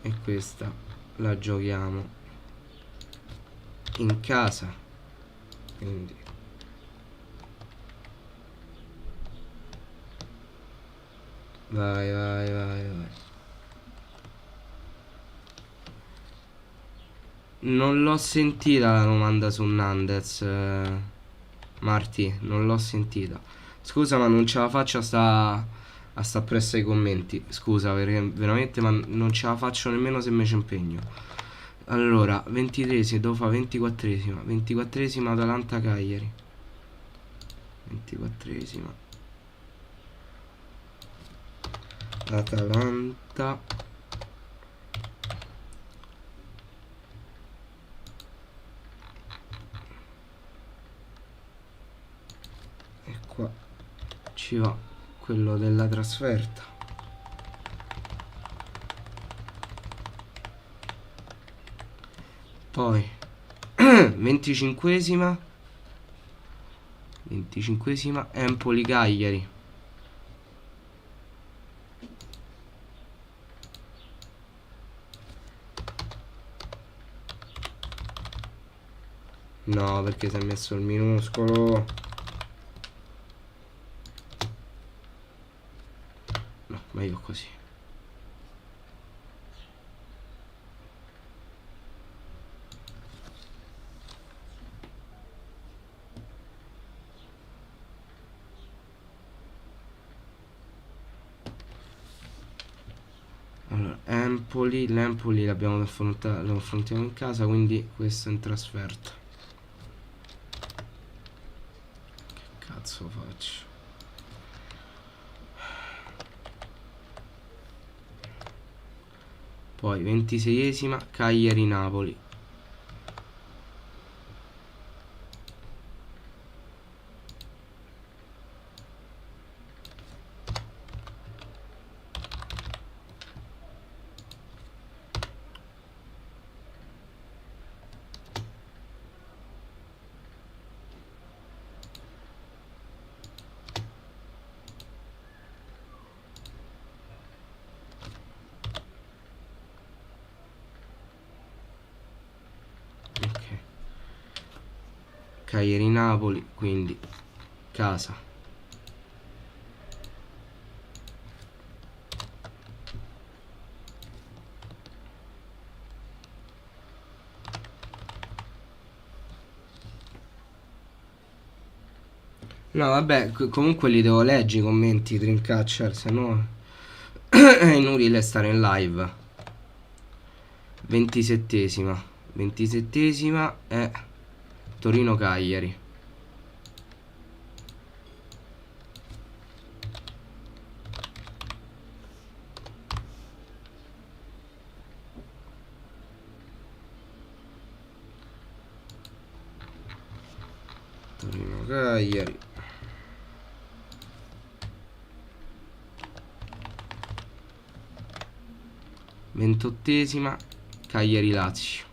E questa la giochiamo in casa, quindi vai. Non l'ho sentita la domanda su Nandez, Marti, non l'ho sentita. Scusa, ma non ce la faccio a sta presso ai commenti. Scusa, perché veramente ma non ce la faccio nemmeno se me ci impegno. Allora, 23esima, devo fare 24esima. 24esima Atalanta Cagliari. 24esima Atalanta. E qua ci va quello della trasferta. Poi 25esima Empoli Cagliari. No, perché si è messo il minuscolo. No, meglio così. Allora, l'Empoli lo affrontiamo in casa, quindi questo è in trasferta. Che cazzo faccio? Poi 26esima Cagliari-Napoli. Cagliari-Napoli, quindi casa. No, vabbè, comunque li devo leggere i commenti, Dreamcatcher, se no è inutile stare in live. 27esima è Torino-Cagliari. Torino-Cagliari. Ventottesima Cagliari-Lazio.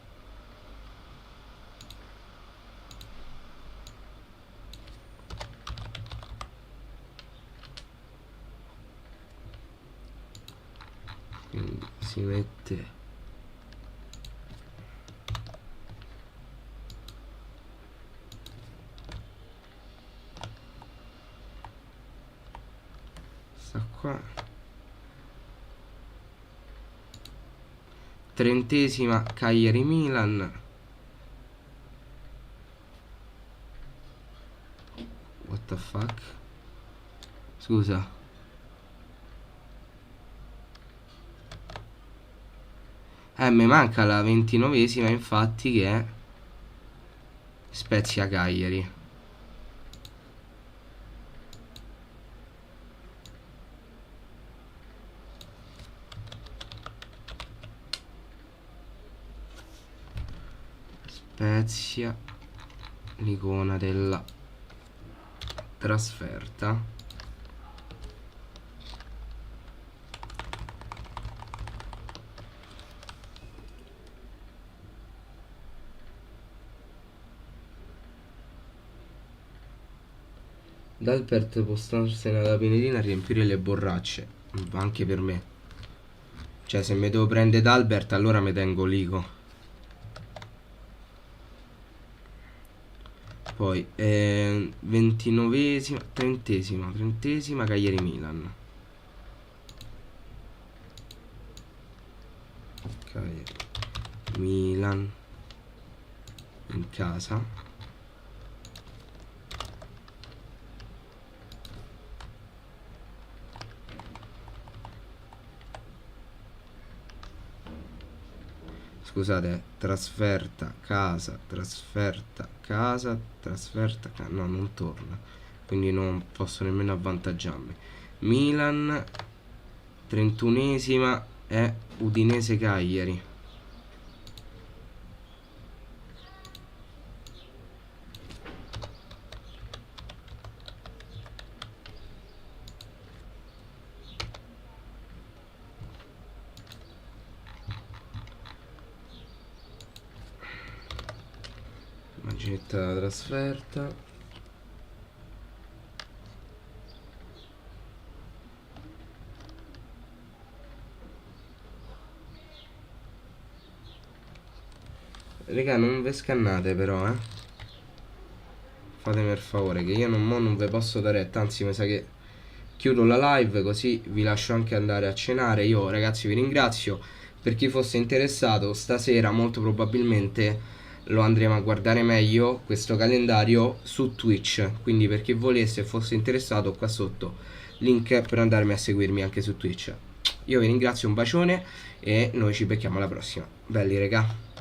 Quindi si mette sta qua. 30esima Cagliari-Milan. What the fuck? Scusa. Mi manca la 29esima, infatti, che è Spezia-Cagliari. Spezia, l'icona della trasferta. Dalbert può starsene alla Pinerina a riempire le borracce, anche per me. Cioè, se mi devo prendere Dalbert, allora mi tengo Lico. Poi 29esima, 30esima Cagliari-Milan. Cagliari-Milan in casa. Scusate, trasferta, casa, no, non torna, quindi non posso nemmeno avvantaggiarmi. Milan, 31esima è Udinese-Cagliari. Maginetta la trasferta. Raga, non ve scannate però, fatemi il favore, che io non ve posso dare retta, anzi mi sa che chiudo la live, così vi lascio anche andare a cenare. Io ragazzi vi ringrazio. Per chi fosse interessato, stasera molto probabilmente lo andremo a guardare meglio questo calendario su Twitch, quindi per chi volesse e fosse interessato, qua sotto link per andarmi a seguirmi anche su Twitch. Io vi ringrazio, un bacione e noi ci becchiamo alla prossima. Belli, regà.